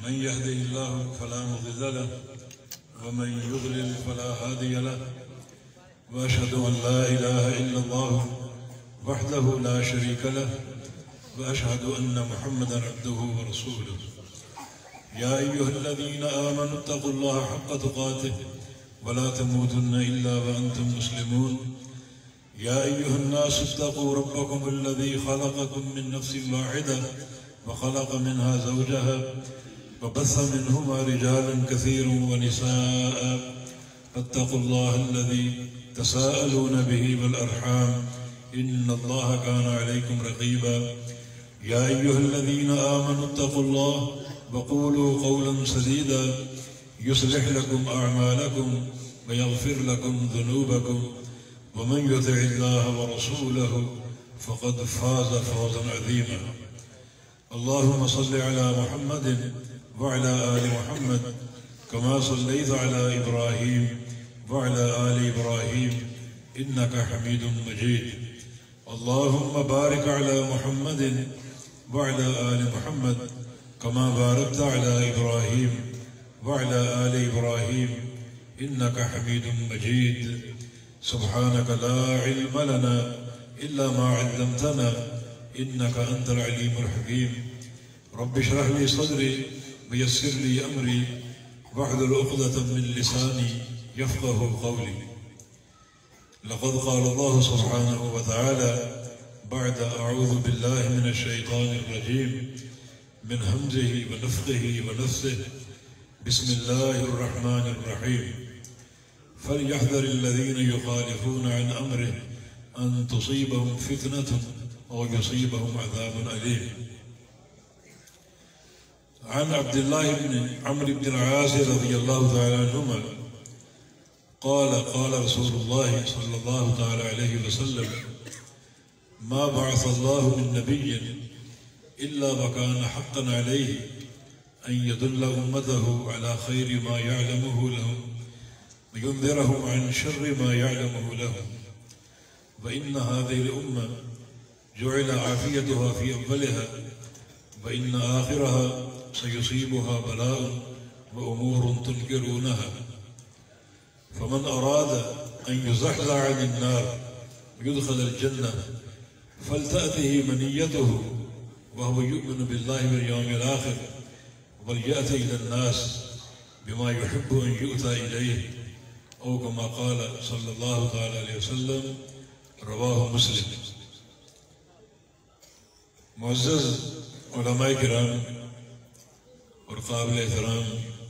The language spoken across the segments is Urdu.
من يهده الله فلا مضل له ومن يضلل فلا هادي له وأشهد أن لا إله إلا الله وحده لا شريك له وأشهد أن محمدا عبده ورسوله يا أيها الذين آمنوا اتقوا الله حق تقاته ولا تموتن إلا وأنتم مسلمون يا أيها الناس اتقوا ربكم الذي خلقكم من نفس واحدة وخلق منها زوجها وبث منهما رجالا كثيرا ونساء فاتقوا الله الذي تساءلون به والأرحام إن الله كان عليكم رقيبا يا أيها الذين آمنوا اتقوا الله وقولوا قولا سديدا يصلح لكم أعمالكم ويغفر لكم ذنوبكم ومن يطع الله ورسوله فقد فاز فوزا عظيما اللهم صل على محمد وعلى آل محمد كما صليت على إبراهيم وعلى آل إبراهيم إنك حميد مجيد اللهم بارك على محمد وعلى آل محمد كما باركت على إبراهيم وعلى آل إبراهيم إنك حميد مجيد سبحانك لا علم لنا إلا ما علمتنا إنك أنت العليم الحكيم رب اشرح لي صدري ويسر لي أمري واحلل عقدة من لساني يفقه قولي لقد قال الله سبحانه وتعالى بعد أعوذ بالله من الشيطان الرجيم من همزه ونفخه ونفثه بسم الله الرحمن الرحيم فليحذر الذين يخالفون عن أمره أن تصيبهم فتنة أو يصيبهم عذاب أليم عن عبد الله بن عمرو بن العاص رضي الله تعالى عنهما قال رسول الله صلى الله تعالى عليه وسلم ما بعث الله من نبي إلا وكان حقا عليه أن يدل أمته على خير ما يعلمه لهم وينذرهم عن شر ما يعلمه لهم وإن هذه الأمة جعل عافيتها في أولها وإن آخرها سيصيبها بلاء وأمور تنكرونها فمن أراد أن يزحزح عن النار ويدخل الجنة فلتأته منيته وهو يؤمن بالله واليوم الآخر وليأتي إلى الناس بما يحب أن يؤتى إليه أو كما قال صلى الله تعالى عليه وسلم رواه مسلم معزز علماء کرام اور قابل احترام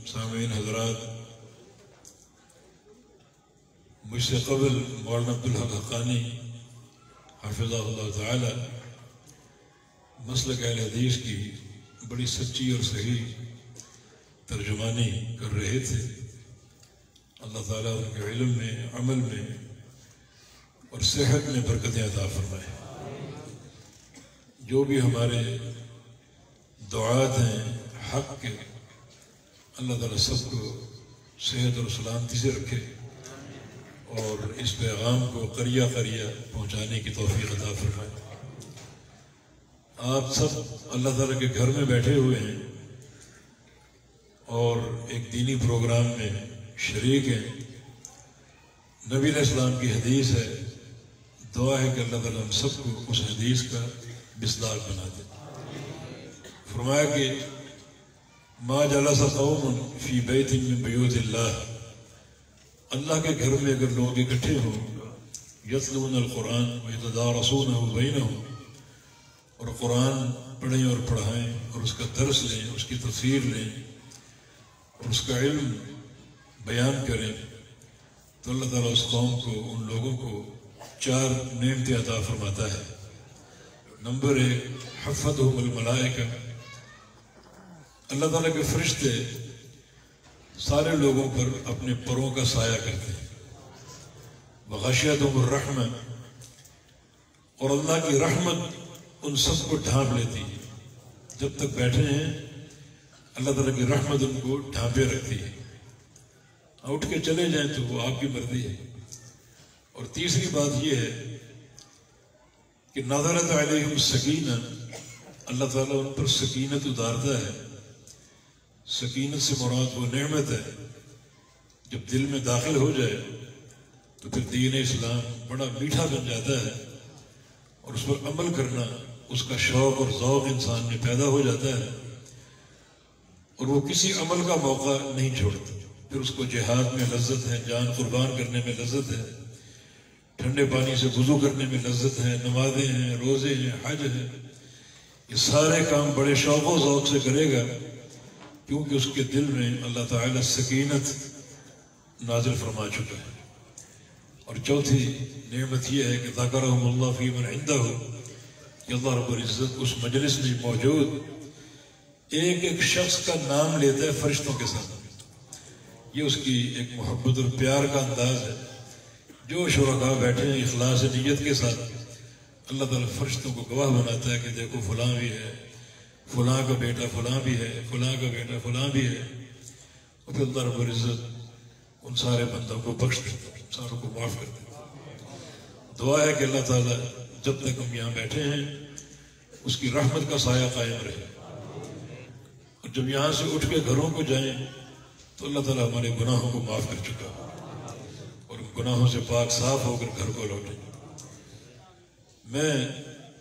سامعین حضرات مجھ سے قبل مولانا عبدالحق حقانی حفظہ اللہ تعالی مسلک اہل حدیث کی بڑی سچی اور صحیح ترجمانی کر رہے تھے اللہ تعالیٰ ان کے علم میں عمل میں اور صحت میں برکتیں عطا فرمائے جو بھی ہمارے دعات ہیں حق کے اللہ تعالیٰ سب کو صحت اور سلامتی سے رکھے اور اس پیغام کو قریہ قریہ پہنچانے کی توفیق عطا فرمائے آپ سب اللہ تعالیٰ کے گھر میں بیٹھے ہوئے ہیں اور ایک دینی پروگرام میں شریک ہیں نبی علیہ السلام کی حدیث ہے دعا ہے کہ اللہ تعالیٰ ہم سب کو اس حدیث کا مصداق بنا دے فرمایا کہ ما جلس قوم فی بیت من بیوت اللہ اللہ کے گھر میں اگر لوگ اکٹھے ہوں یتلون القرآن ویتدارسونہ بینہم اور قرآن پڑھیں اور پڑھائیں اور اس کا درس لیں اس کی تفسیر لیں اور اس کا علم بیان کریں تو اللہ تعالیٰ اس قوم کو ان لوگوں کو 4 نعمتیں عطا فرماتا ہے نمبر 1 حفتہم الملائکہ اللہ تعالیٰ کے فرشتے سارے لوگوں پر اپنے پروں کا سایہ کرتے ہیں وغشیتہم الرحمہ اور اللہ کی رحمت ان سب کو ڈھانپ لیتی ہے جب تک بیٹھے ہیں اللہ تعالیٰ کی رحمت ان کو ڈھانپے رکھتی ہے اٹھ کے چلے جائیں تو وہ آپ کی مرضی ہے اور تیسری بات یہ ہے کہ نظرت علیہم السکینہ اللہ تعالیٰ ان پر سکینت اتارتا ہے سکینت سے مراد وہ نعمت ہے جب دل میں داخل ہو جائے تو پھر دین اسلام بڑا میٹھا بن جاتا ہے اور اس پر عمل کرنا اس کا شوق اور ذوق انسان میں پیدا ہو جاتا ہے اور وہ کسی عمل کا موقع نہیں چھوڑتا. پھر اس کو جہاد میں لذت ہے، جان قربان کرنے میں لذت ہے، ٹھنڈے پانی سے وضو کرنے میں لذت ہے، نمازیں ہیں، روزے ہیں، حج ہے. یہ سارے کام بڑے شوق و ذوق سے کرے گا کیونکہ اس کے دل میں اللہ تعالیٰ سکینت نازل فرما چکا ہے. اور چوتھی نعمت یہ ہے کہ ذکرہم اللہ فی من عندہ، کہ اللہ رب العزت اس مجلس میں موجود ایک ایک شخص کا نام لیتا ہے فرشتوں کے ساتھ. یہ اس کی ایک محبت اور پیار کا انداز ہے. جو شرکاء بیٹھے ہیں اخلاص نیت کے ساتھ، اللہ تعالیٰ فرشتوں کو گواہ بناتا ہے کہ دیکھو فلاں بھی ہے، فلاں کا بیٹا فلاں بھی ہے، فلاں کا بیٹا فلاں بھی ہے. اور پھر اللہ رب العزت ان سارے بندوں کو بخش دیتا ہے، ساروں کو معاف کر دیتا ہے. دعا ہے کہ اللہ تعالیٰ جب تک ہم یہاں بیٹھے ہیں اس کی رحمت کا سایہ قائم رہے، اور جب یہاں سے اٹھ کے گھروں کو جائیں تو اللہ تعالیٰ ہمارے گناہوں کو معاف کر چکا اور گناہوں سے پاک صاف ہو کر گھر کو لوٹیں. میں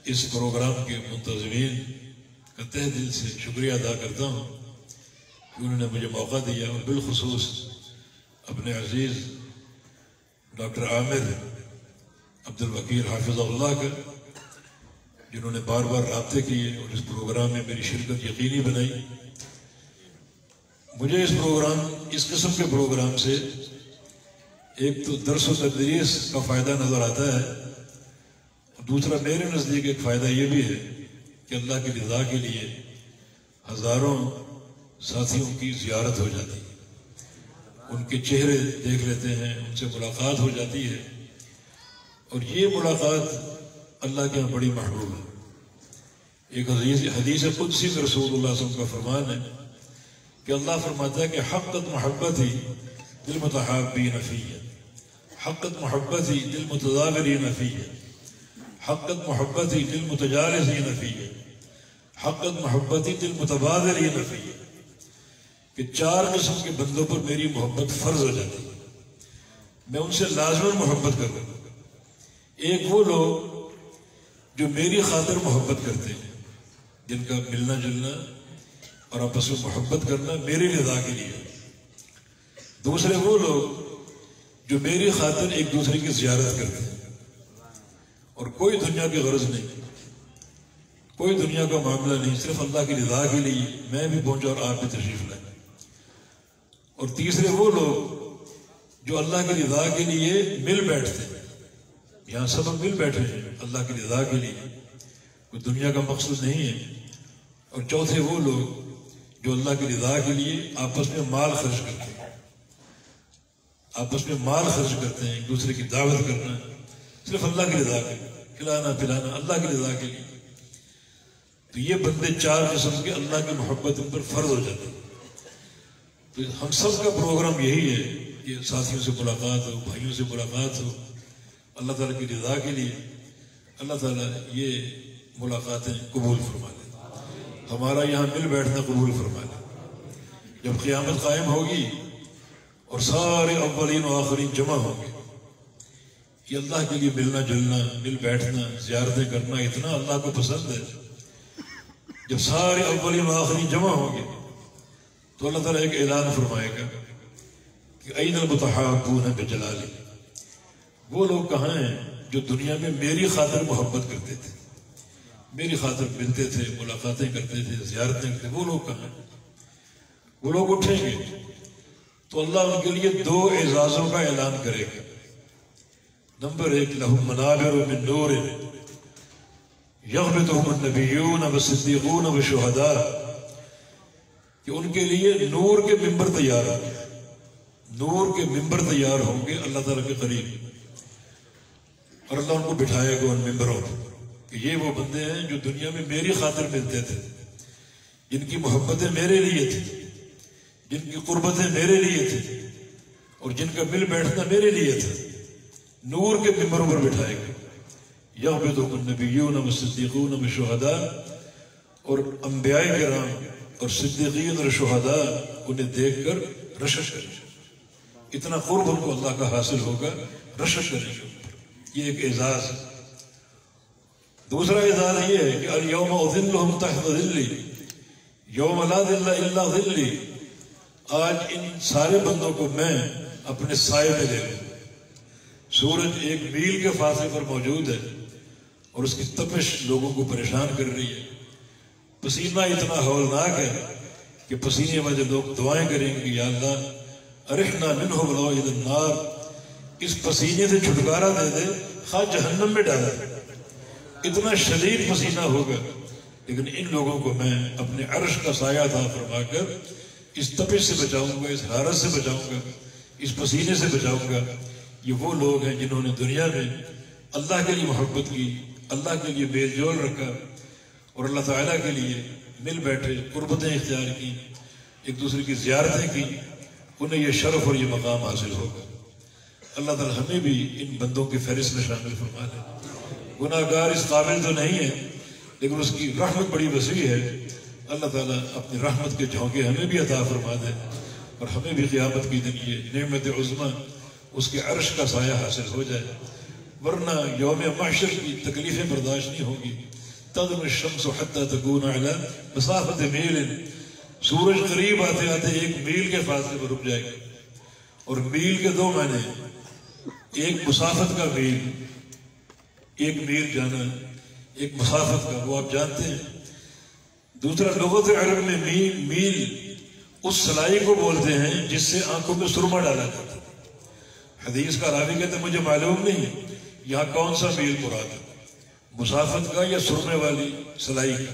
اس پروگرام کے منتظمین کا تہ دل سے شکریہ ادا کرتا ہوں کہ انہوں نے مجھے موقع دیا، اور بالخصوص اپنے عزیز ڈاکٹر عامر عبدالوکیل حافظ اللہ کا، جنہوں نے بار بار رابطے کیے اور اس پروگرام میں میری شرکت یقینی بنائی. مجھے اس قسم کے پروگرام سے ایک تو درس و تدریس کا فائدہ نظر آتا ہے، اور دوسرا میرے نزدیک ایک فائدہ یہ بھی ہے کہ اللہ کی رضا کے لیے ہزاروں ساتھیوں کی زیارت ہو جاتی ہے، ان کے چہرے دیکھ لیتے ہیں، ان سے ملاقات ہو جاتی ہے، اور یہ ملاقات اللہ کے یہاں بڑی محبوب ہے. ایک حدیث قدسی میں رسول اللہ صلی اللہ علیہ وسلم کا فرمان ہے کہ اللہ فرماتا ہے کہ حقت محبتی للمتحابین فیہ، حقت محبتی للمتظاہرین فیہ، حقت محبتی للمتجالسین فیہ، حقت محبتی للمتبادلین فیہ. کہ 4 قسم کے بندوں پر میری محبت فرض ہو جاتی ہے، میں ان سے لازماً محبت کروں. ایک وہ لوگ جو میری خاطر محبت کرتے ہیں، جن کا ملنا جلنا اور آپس میں محبت کرنا میری رضا کے لیے. دوسرے وہ لوگ جو میری خاطر ایک دوسرے کی زیارت کرتے ہیں اور کوئی دنیا کی غرض نہیں، کوئی دنیا کا معاملہ نہیں، صرف اللہ کی رضا کے لیے میں بھی پہنچا اور آپ بھی تشریف لائیں. اور تیسرے وہ لوگ جو اللہ کی رضا کے لیے مل بیٹھتے ہیں. یہاں سب ہم مل بیٹھے ہیں اللہ کی رضا کے لیے، کوئی دنیا کا مقصد نہیں ہے. اور چوتھے وہ لوگ جو اللہ کی رضا کے لیے آپس میں مال خرچ کرتے ہیں، آپس میں مال خرچ کرتے ہیں، ایک دوسرے کی دعوت کرنا صرف اللہ کی رضا کے لیے، کھلانا پلانا اللہ کی رضا کے لیے. تو یہ بندے 4 قسم کے اللہ کی محبت ان پر فرض ہو جاتی ہے. تو ہم سب کا پروگرام یہی ہے کہ ساتھیوں سے ملاقات ہو، بھائیوں سے ملاقات ہو اللہ تعالیٰ کی رضا کے لیے. اللہ تعالیٰ یہ ملاقاتیں قبول فرما لے، ہمارا یہاں مل بیٹھنا قبول فرما لے. جب قیامت قائم ہوگی اور سارے اولین و آخرین جمع ہوں گے، یہ اللہ کے لیے ملنا جلنا، مل بیٹھنا، زیارتیں کرنا اتنا اللہ کو پسند ہے. جب سارے اولین و آخرین جمع ہوں گے تو اللہ تعالیٰ ایک اعلان فرمائے گا کہ این المتحابون بجلالی، وہ لوگ کہاں ہیں جو دنیا میں میری خاطر محبت کرتے تھے، میری خاطر ملتے تھے، ملاقاتیں کرتے تھے، زیارتیں کرتے تھے، وہ لوگ کہاں ہیں؟ وہ لوگ اٹھیں گے تو اللہ ان کے لیے 2 اعزازوں کا اعلان کرے گا. نمبر 1، لہم منابر من نور یغبطہم النبیون والصدیقون والشہداء، کہ ان کے لیے نور کے ممبر تیار ہوں گے، نور کے ممبر تیار ہوں گے اللہ تعالیٰ کے قریب، اور اللہ ان کو بٹھائے گا ان ممبروں کہ یہ وہ بندے ہیں جو دنیا میں میری خاطر ملتے تھے، جن کی محبتیں میرے لیے تھیں، جن کی قربتیں میرے لیے تھیں، اور جن کا مل بیٹھنا میرے لیے تھا. نور کے ممبروں پر بٹھائے گا. یغبطہم النبیون والصدیقون والشہداء، اور انبیاء کرام اور صدیقین اور شہداء انہیں دیکھ کر رشک کریں گے، اتنا قرب ان کو اللہ کا حاصل ہوگا، رشک کریں گے۔ یہ ایک اعزاز ہے۔ دوسرا اعزاز یہ ہے کہ الیوم اذلھم تحت ظلی یوم لا ظل الا ظلی، آج ان سارے بندوں کو میں اپنے سائے میں لے لوں۔ سورج ایک میل کے فاصلے پر موجود ہے اور اس کی تپش لوگوں کو پریشان کر رہی ہے، پسینہ اتنا ہولناک ہے کہ پسینے میں جو لوگ دعائیں کریں گے یا اللہ ارحنا منہ ولو الی النار، اس پسینے سے چھٹکارا دے دے، خواہ جہنم میں ڈالے، اتنا شدید پسینہ ہوگا، لیکن ان لوگوں کو میں اپنے عرش کا سایہ عطا فرما کر اس تپش سے بچاؤں گا، اس حرارت سے بچاؤں گا، اس پسینے سے بچاؤں گا۔ یہ وہ لوگ ہیں جنہوں نے دنیا میں اللہ کے لیے محبت کی، اللہ کے لیے میل جول رکھا اور اللہ تعالیٰ کے لیے مل بیٹھے، قربتیں اختیار کی، ایک دوسرے کی زیارتیں کی، انہیں یہ شرف اور یہ مقام حاصل ہوگا۔ اللہ تعالیٰ ہمیں بھی ان بندوں کی فہرست میں شامل فرما لے۔ گناہ گار اس قابل تو نہیں ہے، لیکن اس کی رحمت بڑی وسیع ہے۔ اللہ تعالیٰ اپنی رحمت کے جھونکے ہمیں بھی عطا فرما دے اور ہمیں بھی قیامت کی دن یہ نعمت عظمیٰ اس کے عرش کا سایہ حاصل ہو جائے، ورنہ یوم محشر کی تکلیفیں برداشت نہیں ہوگی۔ تدنو الشمس حتی تکون علی مسافت میل، سورج قریب آتے آتے ایک میل کے فاصلے پر رک جائے گا، اور میل کے دو معنی، ایک مسافت کا میل، ایک میل جانا، ایک مسافت کا، وہ آپ جانتے ہیں۔ دوسرا لغت عرب میں میل اس سلائی کو بولتے ہیں جس سے آنکھوں میں سرما ڈالا جاتا ہے۔ حدیث کا راوی کہتے ہیں مجھے معلوم نہیں یہاں کون سا میل مراد ہے، مسافت کا یا سرمے والی سلائی کا،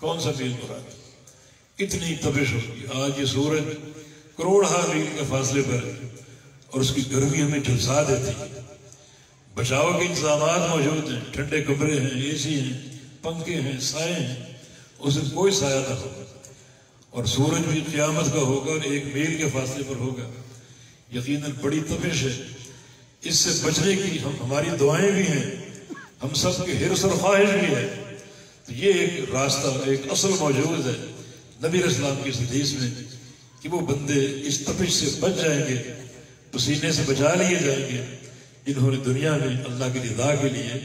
کون سا میل مراد ہے؟ اتنی تپش ہوگی۔ آج یہ سورج کروڑہا میل کے فاصلے پر ہے اور اس کی گرمی ہمیں جھلسا دیتی ہے۔ بچاؤ کے انتظامات موجود ہیں، ٹھنڈے کمرے ہیں، اے سی ہیں، پنکھے ہیں، سائے ہیں، اسے کوئی سایہ نہ ہوگا، اور سورج بھی قیامت کا ہوگا اور ایک میل کے فاصلے پر ہوگا۔ یقیناً بڑی تپش ہے، اس سے بچنے کی ہماری دعائیں بھی ہیں، ہم سب کے حرص اور خواہش بھی ہے۔ تو یہ ایک راستہ، ایک اصل موجود ہے نبی علیہ السلام کی حدیث میں کہ وہ بندے اس تپش سے بچ جائیں گے، پسینے سے بچا لیے جائیں گے، جنہوں نے دنیا میں اللہ کی رضا کے لیے،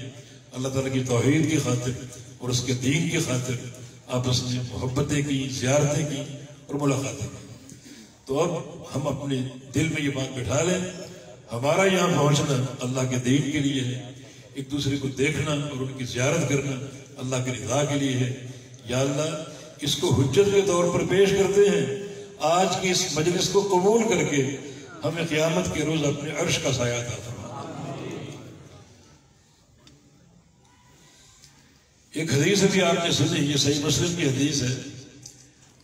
اللہ تعالیٰ کی توحید کی خاطر اور اس کے دین کی خاطر آپس میں محبتیں کی، زیارتیں کی اور ملاقاتیں کی۔ تو اب ہم اپنے دل میں یہ بات بٹھا لیں، ہمارا یہاں پہنچنا اللہ کے دین کے لیے ہے، ایک دوسرے کو دیکھنا اور ان کی زیارت کرنا اللہ کی رضا کے لیے ہے۔ یا اللہ اس کو حجت کے طور پر پیش کرتے ہیں، آج کی اس مجلس کو قبول کر کے ہمیں قیامت کے روز اپنے عرش کا سایہ عطا فرما۔ ایک حدیث بھی آپ نے سنی، یہ صحیح مسلم کی حدیث ہے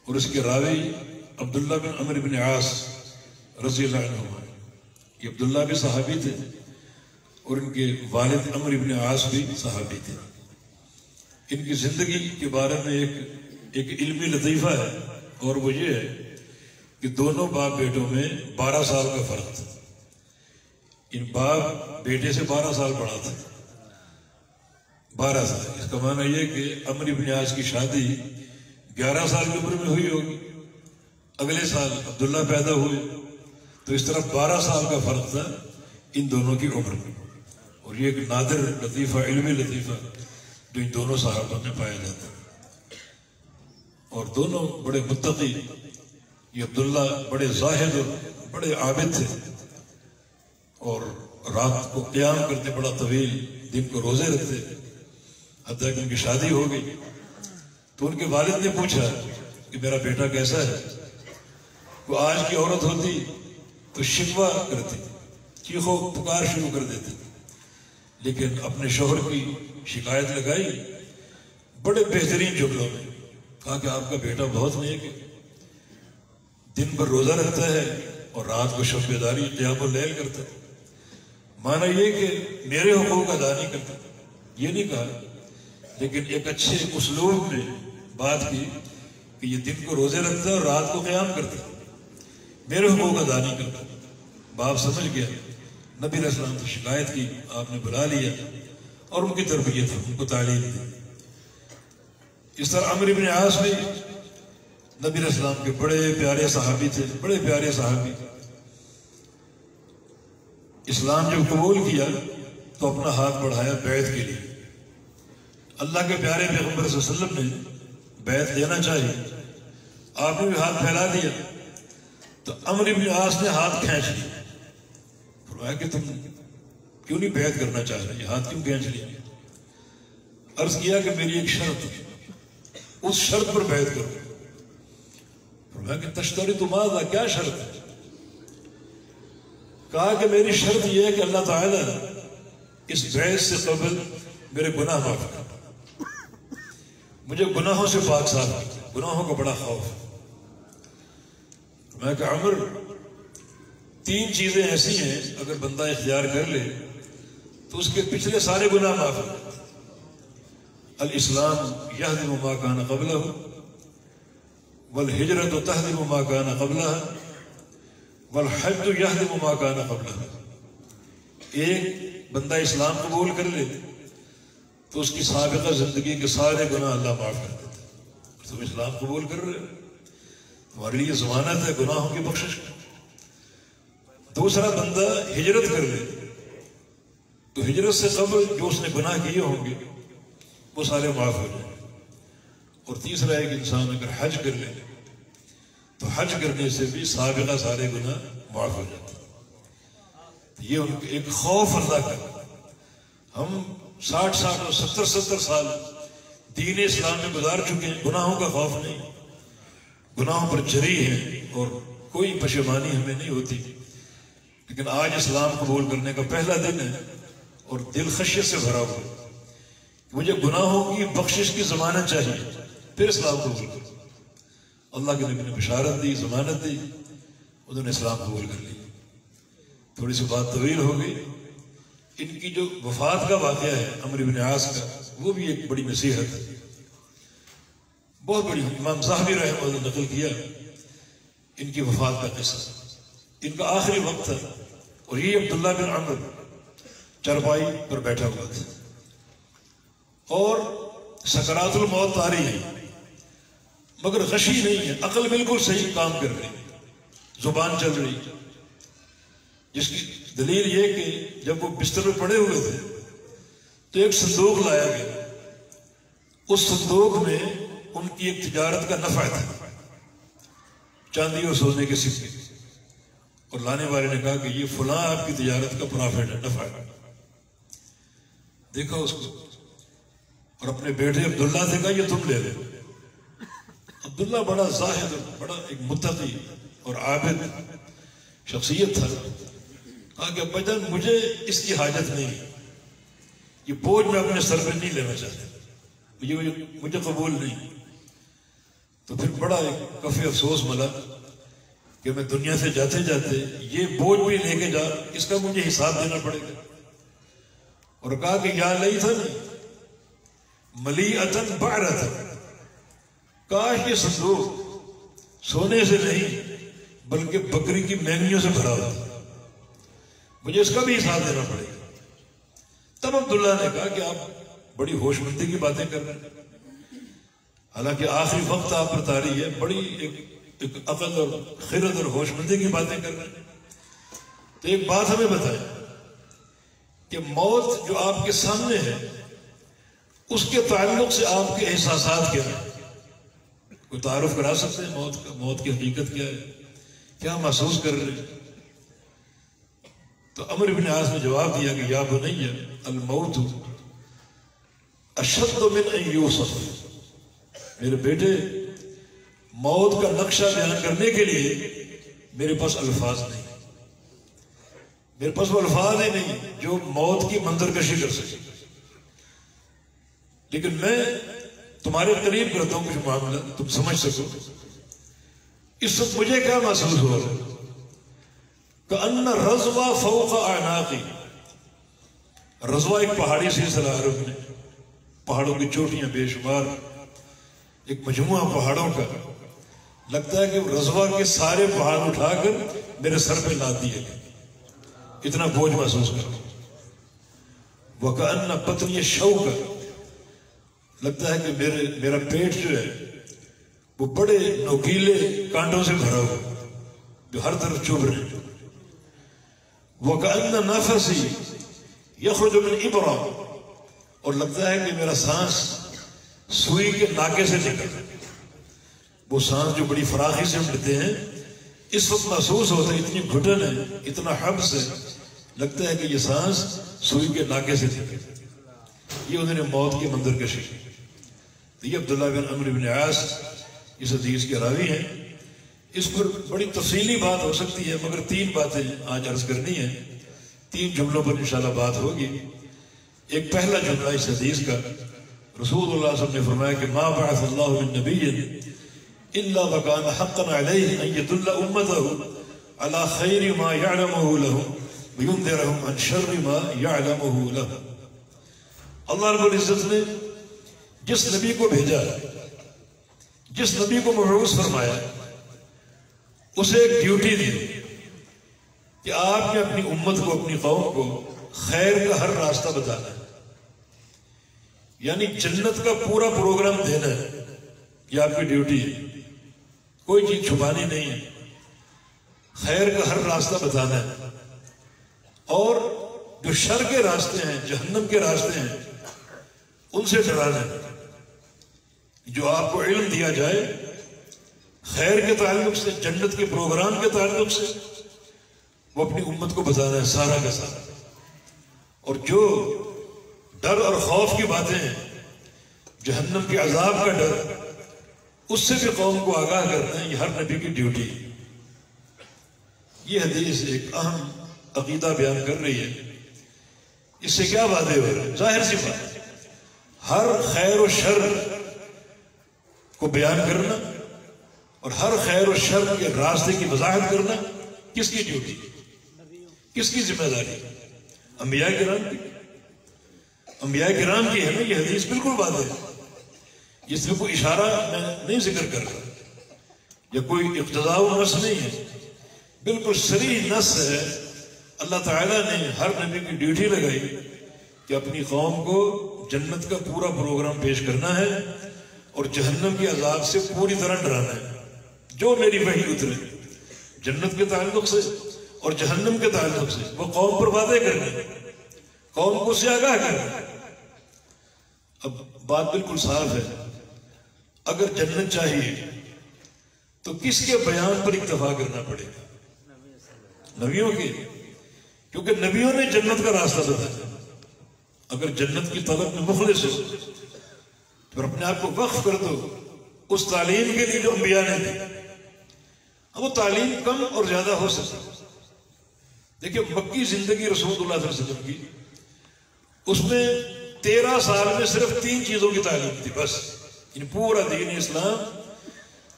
اور اس کے راوی عبداللہ بن عمرو بن عاص رضی اللہ عنہ۔ یہ عبداللہ بھی صحابی تھے اور ان کے والد عمرو بن عاص بھی صحابی تھے۔ ان کی زندگی کے بارے میں ایک علمی لطیفہ ہے، اور وہ یہ ہے کہ دونوں باپ بیٹوں میں 12 سال کا فرق تھا۔ ان باپ بیٹے سے 12 سال بڑا تھا، 12 سال۔ اس کا معنی یہ کہ عمرو بن عاص کی شادی 11 سال کی عمر میں ہوئی ہوگی، اگلے سال عبداللہ پیدا ہوئے، تو اس طرح 12 سال کا فرق تھا ان دونوں کی عمر میں۔ اور یہ ایک نادر لطیفہ، علمی لطیفہ جو ان دونوں صحابہ میں پایا جاتا ہے۔ اور دونوں بڑے متقی، یہ عبداللہ بڑے زاہد اور بڑے عابد تھے، اور رات کو قیام کرتے بڑا طویل، دن کو روزے رکھتے، حتیٰ کہ ان کی شادی ہو گئی۔ تو ان کے والد نے پوچھا کہ میرا بیٹا کیسا ہے؟ وہ آج کی عورت ہوتی تو شکوہ کرتی، چیخو پکار شروع کر دیتی، لیکن اپنے شوہر کی شکایت لگائی بڑے بہترین جملوں میں، کہا کہ آپ کا بیٹا بہت نیک ہے، دن بھر روزہ رکھتا ہے اور رات کو شب بیداری قیام اللیل کرتا ہے۔ مانا یہ کہ میرے حقوق ادا نہیں کرتا، یہ نہیں کہا، لیکن ایک اچھے اسلوب میں بات کی کہ یہ دن کو روزے رکھتا ہے اور رات کو قیام کرتا ہے، میرے حقوق ادا نہیں کرتا۔ باپ سمجھ گیا، نبی علیہ السلام سے شکایت کی، آپ نے بلا لیا اور ان کی تربیت، ان کو تعلیم دی۔ اس طرح عمرو بن عاص بھی نبی علیہ السلام کے بڑے پیارے صحابی تھے، بڑے پیارے صحابی. اسلام جب قبول کیا تو اپنا ہاتھ بڑھایا بیعت کے لیے. اللہ کے پیارے پیغمبر صلی اللہ علیہ وسلم نے بیعت دینا چاہیے، آپ نے بھی ہاتھ پھیلا دیا تو عمرو بن عاص نے ہاتھ کھینچ لیا. فرمایا کہ تم کیوں نہیں بیعت کرنا چاہ رہے، یہ ہاتھ کیوں کھینچ لیا؟ عرض کیا کہ میری ایک شرط ہے، اس شرط پر بیعت کرو. فرمایا کہ تشترط ماذا، کیا شرط ہے؟ کہا کہ میری شرط یہ ہے کہ اللہ تعالیٰ اس بیعت سے قبل میرے گناہ معاف کر، مجھے گناہوں سے پاک صاف کر، گناہوں کا بڑا خوف. میں کہ عمر، 3 چیزیں ایسی ہیں اگر بندہ اختیار کر لے تو اس کے پچھلے سارے گناہ معاف ہیں. الاسلام یہدم ما کان قبلہ والہجرۃ تہدم ما کان قبلہ والحج یہدم ما کان قبلہ. ایک بندہ اسلام قبول کر لے تو اس کی سابقہ زندگی کے سارے گناہ اللہ معاف کر دیتا ہے. تم اسلام قبول کر رہے ہو، تمہارے لیے ضمانت ہے گناہوں کی بخشش کی. دوسرا بندہ ہجرت کر لے تو ہجرت سے قبل جو اس نے گناہ کیے ہوں گے وہ سارے معاف ہو جائیں. اور تیسرا ایک انسان اگر حج کر لے تو حج کرنے سے بھی سابقہ سارے گناہ معاف ہو جاتے ہیں. یہ ایک خوف اللہ کا. ہم 60 اور 70 سال دین اسلام میں گزار چکے ہیں، گناہوں کا خوف نہیں، گناہوں پر جری ہیں اور کوئی پشیمانی ہمیں نہیں ہوتی. لیکن آج اسلام قبول کرنے کا پہلا دن ہے اور دل خشیت سے بھرا ہوا ہے. مجھے گناہوں کی بخشش کی ضمانت چاہیے پھر اسلام قبول کروں. اللہ کے نبی نے بشارت دی، ضمانت دی، انہوں نے اسلام قبول کر لی. تھوڑی سی بات طویل ہو گئی. ان کی جو وفات کا واقعہ ہے عمرو بن عاص کا، وہ بھی ایک بڑی نصیحت ہے، بہت بڑی. امام زاہبی رحمہ اللہ نے نقل کیا ان کی وفات کا قصہ. ان کا آخری وقت تھا اور یہ عبداللہ بن عمرو چرپائی پر بیٹھا ہوا تھا اور سکرات الموت طاری ہے، مگر غشی نہیں ہے، عقل بالکل صحیح کام کر رہی، زبان چل رہی. جس کی دلیل یہ کہ جب وہ بستر میں پڑے ہوئے تھے تو ایک صندوق لایا گیا. اس صندوق میں ان کی ایک تجارت کا نفع تھا، چاندی اور سونے کے سکے. اور لانے والے نے کہا کہ یہ فلاں آپ کی تجارت کا پرافٹ ہے، نفع ہے. دیکھا اس کو اور اپنے بیٹے عبداللہ سے کہا یہ تم لے لو. عبداللہ بڑا زاہد، بڑا ایک متقی اور عابد شخصیت تھا. کہا کہ ابا جان مجھے اس کی حاجت نہیں، یہ بوجھ میں اپنے سر پہ نہیں لینا چاہتا، مجھے قبول نہیں. تو پھر بڑا ایک کفی افسوس ملا کہ میں دنیا سے جاتے جاتے یہ بوجھ بھی لے کے جا، اس کا مجھے حساب دینا پڑے گا. اور کہا کہ یا لیتن ملیئتن بعرتن، کاش یہ صندوق سونے سے نہیں بلکہ بکری کی مینگنیوں سے بھرا ہوتا، مجھے اس کا بھی حساب دینا پڑے گا. تب عبداللہ نے کہا کہ آپ بڑی ہوش مندی کی باتیں کر رہے ہیں، حالانکہ آخری وقت آپ پر طاری ہے، بڑی ایک عقل اور خرد اور ہوش مندی کی باتیں کر رہے ہیں. تو ایک بات ہمیں بتائیں کہ موت جو آپ کے سامنے ہے اس کے تعلق سے آپ کے احساسات کیا ہیں؟ کوئی تعارف کرا سکتے ہیں موت کا؟ موت کی حقیقت کیا ہے؟ کیا محسوس کر رہے ہیں؟ تو عمرو بن عاص نے جواب دیا کہ یا بنی الموت اشد من ان یوصف، میرے بیٹے موت کا نقشہ بیان کرنے کے لیے میرے پاس الفاظ نہیں، میرے پاس وہ الفاظ ہی نہیں جو موت کی منظر کشی کر سکے. لیکن میں تمہارے قریب کرتا ہوں کچھ معاملہ تم سمجھ سکو. اس وقت مجھے کیا محسوس ہو رہا ہے؟ کأن رضوہ فوق اعناقی، رضوہ ایک پہاڑی سلسلہ عرب میں، پہاڑوں کی چوٹیاں بے شمار، ایک مجموعہ پہاڑوں کا. لگتا ہے کہ رضوہ کے سارے پہاڑ اٹھا کر میرے سر پہ لاد دیے گئے، اتنا بوجھ محسوس کر. وَكَأَنَّ بَطْنِيَ شَوْكَ، لگتا ہے کہ میرا پیٹ جو ہے وہ بڑے نوکیلے کانٹوں سے بھرا ہوا جو ہر طرف چبھ رہے ہیں. وَكَأَنَّ نَفَسِي يَخْرُجُ مِنْ إِبْرَةٍ، اور لگتا ہے کہ میرا سانس سوئی کے ناکے سے نکل. وہ سانس جو بڑی فراخی سے ہم لیتے ہیں اس وقت محسوس ہوتا ہے اتنی گھٹن ہے، اتنا حبس ہے، لگتا ہے کہ یہ سانس سوئی کے ناکے سے نکل. یہ انہوں نے موت کے منظر کشی. یہ عبداللہ بن عمرو بن عاص اس حدیث کے راوی ہیں. اس پر بڑی تفصیلی بات ہو سکتی ہے مگر 3 باتیں آج عرض کرنی ہیں. 3 جملوں پر انشاءاللہ بات ہوگی. ایک پہلا جملہ اس حدیث کا، رسول اللہ صلی اللہ علیہ وسلم نے فرمایا کہ ما بعث اللہ من نبی الا وكان حقا عليه ان يدل امته على خير ما يعلمه لهم وينذرهم عن شر ما يعلمه لهم. اللہ رب العزت نے جس نبی کو بھیجا، جس نبی کو مبعوث فرمایا، اسے ایک ڈیوٹی دی کہ آپ نے اپنی امت کو، اپنی قوم کو خیر کا ہر راستہ بتانا ہے، یعنی جنت کا پورا پروگرام دینا ہے. یہ آپ کی ڈیوٹی ہے، کوئی چیز چھپانی نہیں ہے. خیر کا ہر راستہ بتانا ہے اور جو شر کے راستے ہیں، جہنم کے راستے ہیں، ان سے ڈرانا ہے. جو آپ کو علم دیا جائے خیر کے تعلق سے، جنت کے پروگرام کے تعلق سے، وہ اپنی امت کو بتانا ہے سارا کا سارا. اور جو ڈر اور خوف کی باتیں ہیں، جہنم کے عذاب کا ڈر، اس سے بھی قوم کو آگاہ کرنا ہے. یہ ہر نبی کی ڈیوٹی ہے. یہ حدیث ایک اہم عقیدہ بیان کر رہی ہے. اس سے کیا واضح ہو رہا ہے؟ ظاہر سی بات، ہر خیر و شر کو بیان کرنا اور ہر خیر و شر کے راستے کی وضاحت کرنا کس کی ڈیوٹی، کس کی ذمہ داری؟ انبیاء کرام کی. انبیاء کرام کی ہے نا. یہ حدیث بالکل واضح ہے. اس میں کوئی اشارہ میں نہیں ذکر کر رہا یا کوئی اقتضاء و نص نہیں ہے، بالکل صریح نص ہے. اللہ تعالیٰ نے ہر نبی کی ڈیوٹی لگائی کہ اپنی قوم کو جنت کا پورا پروگرام پیش کرنا ہے اور جہنم کے عذاب سے پوری طرح ڈرانا ہے. جو میری وحی اترے جنت کے تعلق سے اور جہنم کے تعلق سے، وہ قوم پر واضح کرنا ہے، قوم کو اس سے آگاہ کرنا ہے. اب بات بالکل صاف ہے، اگر جنت چاہیے تو کس کے بیان پر اکتفا کرنا پڑے گا؟ نبیوں کے، کیونکہ نبیوں نے جنت کا راستہ بتایا. اگر جنت کی طلب میں مخلص ہو پھر اپنے آپ کو وقف کر دو اس تعلیم کے لیے جو انبیاء نے دی. اب وہ تعلیم کم اور زیادہ ہو سکتی. دیکھیں مکی زندگی رسول اللہ صلی اللہ علیہ وسلم کی، اس میں 13 سال میں صرف 3 چیزوں کی تعلیم تھی بس. ان پورا دین اسلام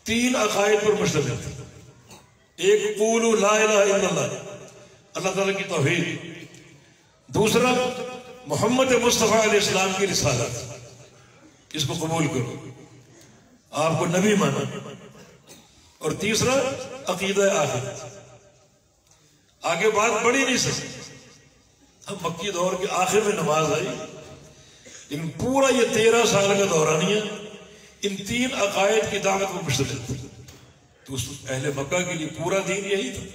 3 عقائد پر مشتمل تھی. ایک قولوا لا الہ الا اللہ، اللہ تعالیٰ کی توحید. دوسرا محمد مصطفیٰ علیہ السلام کی رسالت، اس کو قبول کرو، آپ کو نبی مانا. اور تیسرا عقیدہ آخرت. آگے بات بڑھی نہیں سکتی. اب مکی دور کے آخر میں نماز آئی، لیکن پورا یہ 13 سال کا دورانیہ ان 3 عقائد کی دعوت میں مشتمل تھی. تو اس اہل مکہ کے لیے پورا دین یہی تھا.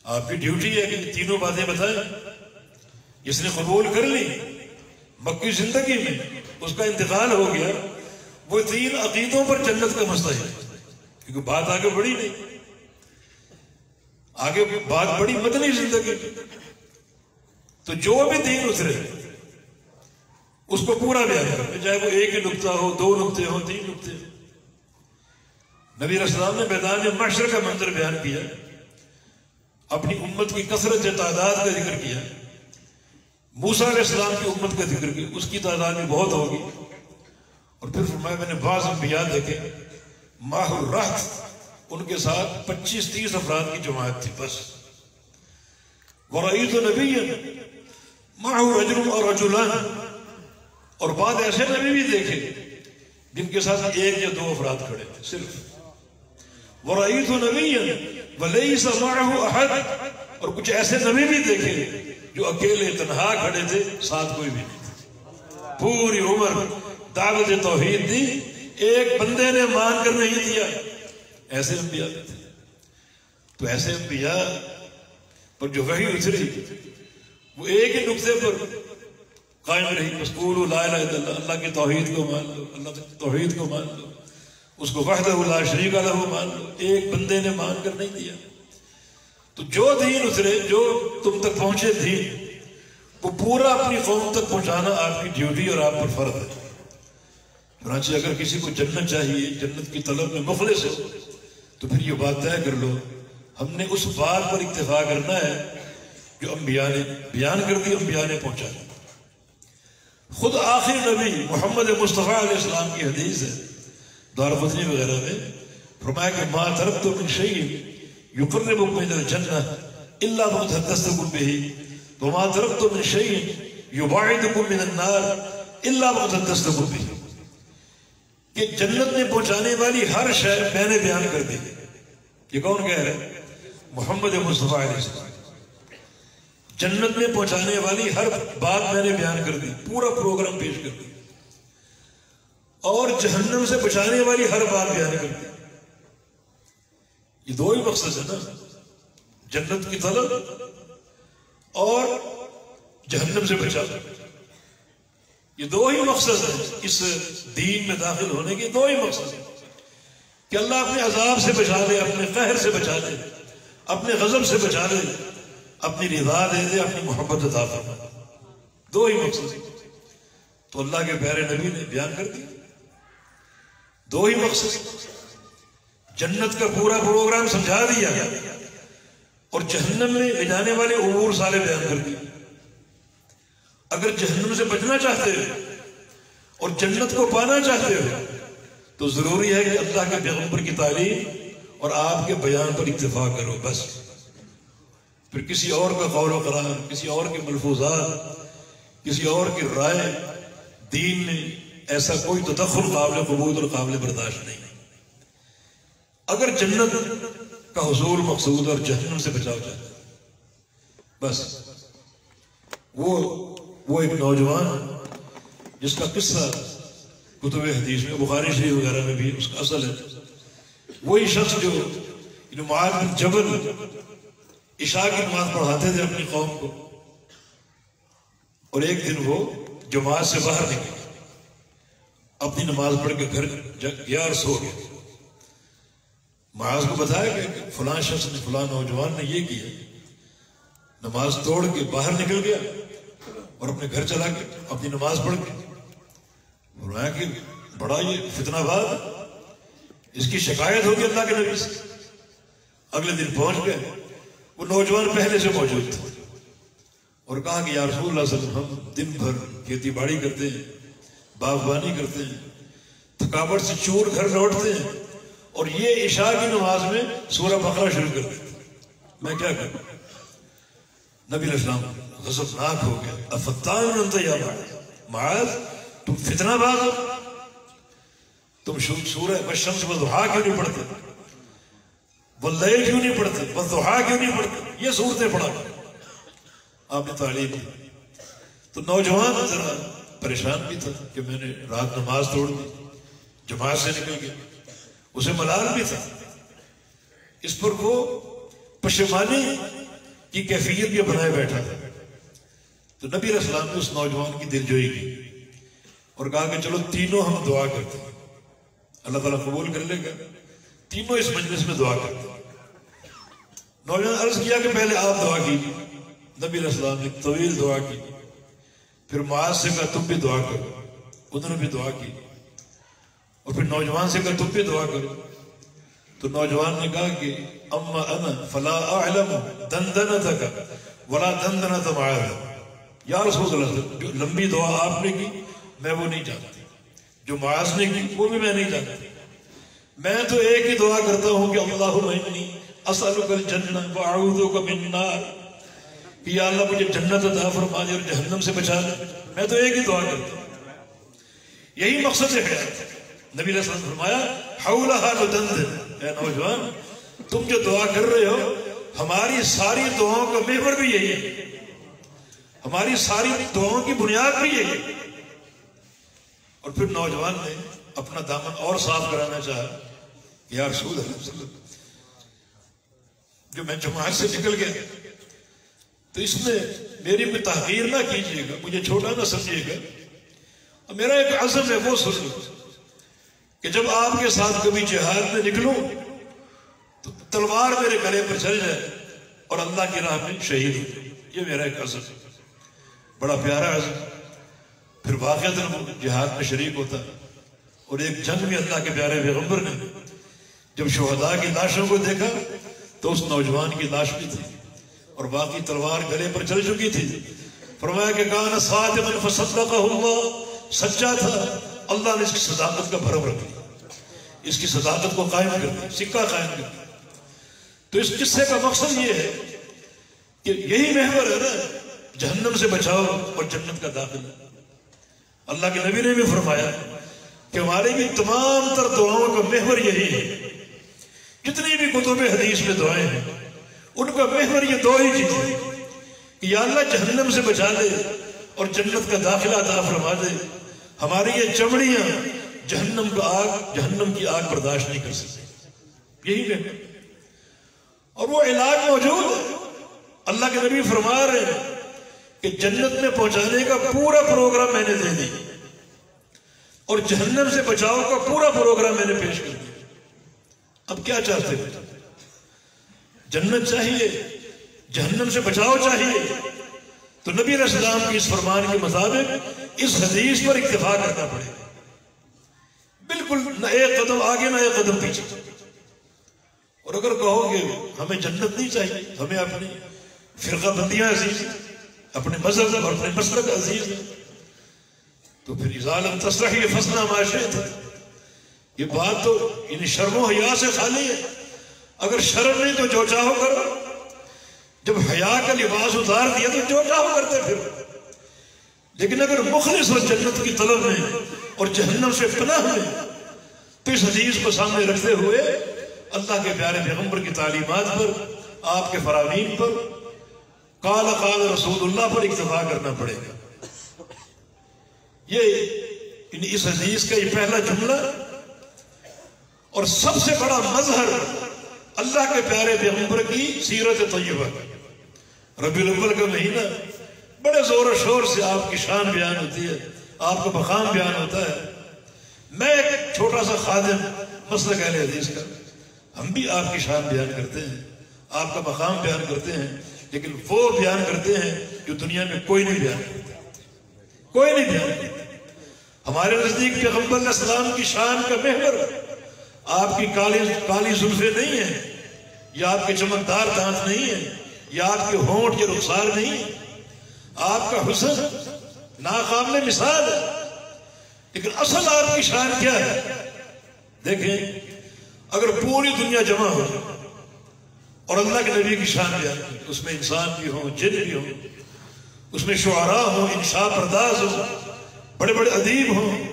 آپ کی ڈیوٹی ہے کہ یہ تینوں باتیں بتائیں. جس نے قبول کر لی مکی زندگی میں، اس کا انتقال ہو گیا، وہ 3 عقیدوں پر جنت کا مستحق ہے. کیونکہ بات آگے بڑھی نہیں، آگے بات بڑی مدنی زندگی. تو جو بھی دین اترے اس کو پورا بیان کرے، چاہے وہ ایک ہی نقطہ ہو، 2 نقطے ہو، 3 نقطے ہو. نبی علیہ السلام نے میدان محشر کا منظر بیان کیا، اپنی امت کی کثرت تعداد کا ذکر کیا. موسیٰ علیہ السلام کی امت کا ذکر کیا، اس کی تعداد بھی بہت ہوگی. اور پھر فرمایا میں نے بعض انبیاء دیکھے ماہ الرحت، ان کے ساتھ 25-30 افراد کی جماعت تھی بس. وَرَأَيْتُ نَبِيًّا مَعَهُ رَجُلٌ اور رَجُلَانِ، اور بعد ایسے نبی بھی دیکھے جن کے ساتھ 1 یا 2 افراد کھڑے تھے صرف. وَرَأَيْتُ نَبِيًّا وَلَيْسَ مَعَهُ أَحَدٌ، اور کچھ ایسے نبی بھی دیکھے جو اکیلے تنہا کھڑے تھے، ساتھ کوئی بھی نہیں تھا. پوری عمر دعوت توحید دی ایک بندے نے مان کر نہیں دیا. ایسے انبیاء تھے. تو ایسے انبیاء پر جو وحی اتری وہ ایک ہی نقطے پر قائم رہی. بس قولوا لا الہ الا اللہ, اللہ کی توحید کو مان لو, اللہ کی توحید کو مان لو, اس کو وحدہ لا شریک لہ مان لو. ایک بندے نے مان کر نہیں دیا. تو جو دین اترے, جو تم تک پہنچے دین, وہ پورا اپنی قوم تک پہنچانا آپ کی ڈیوٹی اور آپ پر فرض ہے. چنانچہ اگر کسی کو جنت چاہیے, جنت کی طلب میں مخلص ہو, تو پھر یہ بات طے کر لو ہم نے اس بات پر اکتفا کرنا ہے جو انبیاء نے بیان کر دی, انبیاء نے پہنچایا. خود آخر نبی محمد مصطفیٰ علیہ السلام کی حدیث ہے دارقطنی وغیرہ میں, فرمایا کہ ما ترکت من شیء یقربکم الی الجنہ الا وقد حدثتکم بہ وما ترکت من شیء یبعدکم من النار الا وقد حدثتکم بہ. کہ جنت میں پہنچانے والی ہر شے میں نے بیان کر دی. یہ کون کہہ رہے ہیں؟ محمد مصطفیٰ علیہ السلام. جنت میں پہنچانے والی ہر بات میں نے بیان کر دی, پورا پروگرام پیش کر دی. اور جہنم سے بچانے والی ہر بات بیان کر دی. یہ دو ہی مقصد ہے نا, جنت کی طلب اور جہنم سے بچانا. یہ دو ہی مقصد ہیں اس دین میں داخل ہونے کے. دو ہی مقصد ہیں کہ اللہ اپنے عذاب سے بچا لے, اپنے قہر سے بچا لے, اپنے غضب سے بچا لے, اپنی رضا دے دے, اپنی محبت عطا فرمائے. دو ہی مقصد. تو اللہ کے پیارے نبی نے بیان کر دیا. دو ہی مقصد, جنت کا پورا پروگرام سمجھا دیا اور جہنم میں لے جانے والے امور سارے بیان کر دیے. اگر جہنم سے بچنا چاہتے ہو اور جنت کو پانا چاہتے ہو تو ضروری ہے کہ اللہ کے پیغمبر کی تعلیم اور آپ کے بیان پر اکتفا کرو. بس پھر کسی اور کا قول و قرار, کسی اور کے ملفوظات, کسی اور کی رائے دین میں ایسا کوئی تدخل قابل قبول اور قابل برداشت نہیں. اگر جنت کا حصول مقصود اور جہنم سے بچاؤ چاہتا ہے, بس وہ ایک نوجوان جس کا قصہ کتب حدیث میں, بخاری شریف وغیرہ میں بھی اس کا اصل ہے, وہی شخص جو معاذ بن جبل عشاء کی نماز پڑھاتے تھے اپنی قوم کو, اور ایک دن وہ جماعت سے باہر نکلے, اپنی نماز پڑھ کے گھر گیا اور سو گیا. معاذ کو بتایا کہ فلاں شخص نے, فلاں نوجوان نے یہ کیا, نماز توڑ کے باہر نکل گیا اور اپنے گھر چلا گیا اپنی نماز پڑھ کے. فرمایا کہ بڑا یہ فتنہ باد, اس کی شکایت ہوگی اللہ کے نبی سے. اگلے دن پہنچ گئے, وہ نوجوان پہلے سے موجود تھا اور کہا کہ یا رسول اللہ صلی اللہ علیہ وسلم, ہم دن بھر کھیتی باڑی کرتے ہیں, باغبانی کرتے ہیں, تھکاوٹ سے چور گھر لوٹتے ہیں, اور یہ عشاء کی نماز میں سورہ بقرہ شروع کر دیتے, میں کیا کروں؟ نبی علیہ السلام غضبناک ہو گیا. افتان انت یا معاذ, تم فتنہ باز ہو, تم سورہ والشمس والضحیٰ کیوں نہیں پڑھتے, واللیل کیوں نہیں پڑھتے, والضحیٰ کیوں نہیں پڑھتے, یہ صورتیں پڑھا آپ نے تعلیم دی. تو نوجوان ذرا پریشان بھی تھا کہ میں نے رات نماز توڑ دی, جماعت سے نکل گیا, اسے ملال بھی تھا. اس پر وہ پشیمانی کی کیفیت بھی بنائے بیٹھا تھا. تو نبی علیہ السلام نے اس نوجوان کی دلجوئی کی اور کہا کہ چلو تینوں ہم دعا کرتے ہیں, اللہ تعالیٰ قبول کر لے گا, تینوں اس مجلس میں دعا کرتے ہیں. نوجوان عرض کیا کہ پہلے آپ دعا کیجیے. نبی علیہ السلام نے طویل دعا کی, پھر معاذ سے کہا تم بھی دعا کرو, انہوں نے بھی دعا کی, اور پھر نوجوان سے کہا تم بھی دعا کرو. تو نوجوان نے کہا کہ اما انا فلا اعلم دندنتک ولا دندنت معاذ, یا رسول اللہ, جو لمبی دعا آپ نے کی میں وہ نہیں جانتی, جو معاذ نے کی وہ بھی میں نہیں جانتی. میں تو ایک ہی دعا کرتا ہوں کہ اللہم انی اسألک الجنہ واعوذک من النار, کہ یا اللہ مجھے جنت عطا فرما دے اور جہنم سے بچا دے. میں تو ایک ہی دعا کرتا ہوں, یہی مقصد ہے حیات. نبی علیہ السلام نے فرمایا حولہا ندندن, اے نوجوان تم جو دعا کر رہے ہو ہماری ساری دعاؤں کا محور بھی یہی ہے, ہماری ساری دعاؤں کی بنیاد بھی یہی ہے. اور پھر نوجوان نے اپنا دامن اور صاف کرانا چاہا، یا رسول اللہ صلی اللہ علیہ وسلم، جو میں جماعت سے نکل گیا تو اس میں میری کوئی تحقیر نہ کیجیے گا، مجھے چھوٹا نہ سمجھیے گا، اور میرا ایک عزم ہے وہ سن کہ جب آپ کے ساتھ کبھی جہاد میں نکلوں تو تلوار میرے گلے پر چل جائے اور اللہ کی راہ میں شہید ہو جائے. یہ میرا ایک عزم ہے، بڑا پیارا عزم. پھر واقعتاً جہاد میں شریک ہوتا، اور ایک جنگ میں اللہ کے پیارے پیغمبر نے جب شہداء کی لاشوں کو دیکھا تو اس نوجوان کی لاش بھی تھی اور باقی تلوار گلے پر چل چکی تھی. فرمایا کہ کان صادقا فصدقہ اللہ، سچا تھا، اللہ نے اس کی صداقت کا بھرم رکھ دیا، اس کی صداقت کو قائم کر دیا، سکہ قائم کر دیا. تو اس قصے کا مقصد یہ ہے کہ یہی محور ہے نا، جہنم سے بچاؤ اور جنت کا داخلہ. اللہ کے نبی نے بھی فرمایا کہ ہماری بھی تمام تر دعاؤں کا محور یہی ہے. جتنی بھی کتب حدیث میں دعائیں ہیں ان کا محور یہ دو ہی چیزیں کہ یا اللہ جہنم سے بچا دے اور جنت کا داخلہ عطا فرما دے. ہماری یہ چمڑیاں جہنم کی آگ برداشت نہیں کر سکتی، یہی محور. اور وہ علاج موجود ہے. اللہ کے نبی فرما رہے ہیں کہ جنت میں پہنچانے کا پورا پروگرام میں نے دے دی اور جہنم سے بچاؤ کا پورا پروگرام میں نے پیش کر دیا. اب کیا چاہتے ہیں؟ جنت چاہیے، جہنم سے بچاؤ چاہیے، تو نبی علیہ السلام کی اس فرمان کے مطابق اس حدیث پر اکتفا کرنا پڑے گا. بالکل نہ ایک قدم آگے نہ ایک قدم پیچھے. اور اگر کہو کہ ہمیں جنت نہیں چاہیے، ہمیں اپنی فرقہ بندیاں عزیز ہیں، اپنے مذہب اور اپنے مسلک عزیز ہیں، تو پھر اذا لم تستحی فاصنع ما شئت. یہ بات تو یعنی شرم و حیا سے خالی ہے. اگر شرم نہیں تو جو چاہو کرو. جب حیا کا لباس اتار دیا تو جو چاہو کرتے پھر. لیکن اگر مخلص ہو جنت کی طلب میں اور جہنم سے پناہ میں تو اس حدیث کو سامنے رکھتے ہوئے اللہ کے پیارے پیغمبر کی تعلیمات پر، آپ کے فرامین پر، قال رسول اللہ پر اکتفا کرنا پڑے گا. یہ اس حدیث کا یہ پہلا جملہ اور سب سے بڑا مظہر اللہ کے پیارے پیغمبر کی سیرت طیبہ. ربیع الاول کا مہینہ بڑے زور و شور سے آپ کی شان بیان ہوتی ہے، آپ کا مقام بیان ہوتا ہے. میں ایک چھوٹا سا خادم مسلک اہل حدیث کا، ہم بھی آپ کی شان بیان کرتے ہیں، آپ کا مقام بیان کرتے ہیں، لیکن وہ بیان کرتے ہیں جو دنیا میں کوئی نہیں بیان کرتا، کوئی نہیں بیان کرتا. ہمارے نزدیک پیغمبر علیہ السلام کی شان کا محور آپ کی کالی زلفیں نہیں ہیں، یا آپ کے چمکدار دانت نہیں ہیں، یا آپ کے ہونٹ کے رخسار نہیں ہیں. آپ کا حسن ناقابل مثال ہے. لیکن اصل آپ کی شان کیا ہے؟ دیکھیں، اگر پوری دنیا جمع ہو اور اللہ کے نبی کی شان بیان کرے، اس میں انسان بھی ہوں، جن بھی ہوں، اس میں شعراء ہوں، انشاء پرداز ہوں، بڑے بڑے ادیب ہوں،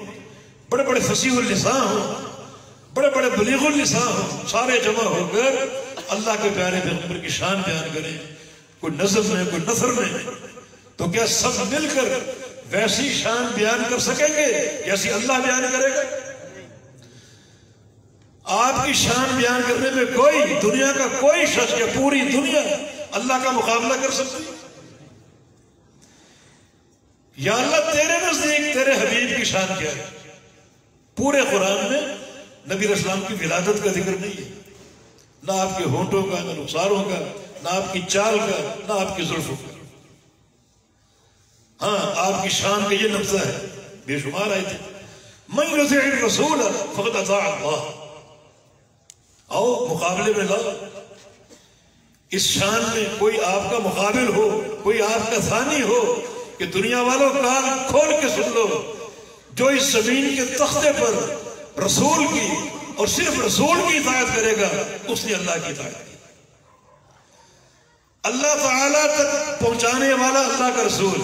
بڑے بڑے فصیح اللسان ہوں، بڑے بڑے بلیغ اللسان ہوں، سارے جمع ہو کر اللہ کے پیارے پیغمبر کی شان بیان کریں، کوئی نظم میں کوئی نثر میں، تو کیا سب مل کر ویسی شان بیان کر سکیں گے جیسی اللہ بیان کرے گا؟ آپ کی شان بیان کرنے میں کوئی دنیا کا کوئی شخص یا پوری دنیا اللہ کا مقابلہ کر سکتی؟ یا اللہ تیرے نزدیک تیرے حبیب کی شان کیا ہے؟ پورے قرآن میں نبی علیہ السلام کی ولادت کا ذکر نہیں ہے، نہ آپ کے ہونٹوں کا، نہ رخساروں کا، نہ آپ کی چال کا، نہ آپ کی زلفوں کا. ہاں آپ کی شان کا یہ نقطہ ہے، بے شمار آئے تھے، من یطع الرسول فقد اطاع اللہ. آؤ مقابلے میں لاؤ. اس شان میں کوئی آپ کا مقابل ہو، کوئی آپ کا ثانی ہو کہ دنیا والوں کان کھول کے سن لو، جو اس زمین کے تختے پر رسول کی اور صرف رسول کی اطاعت کرے گا اس نے اللہ کی اطاعت کی. اللہ تعالیٰ تک پہنچانے والا اللہ کا رسول،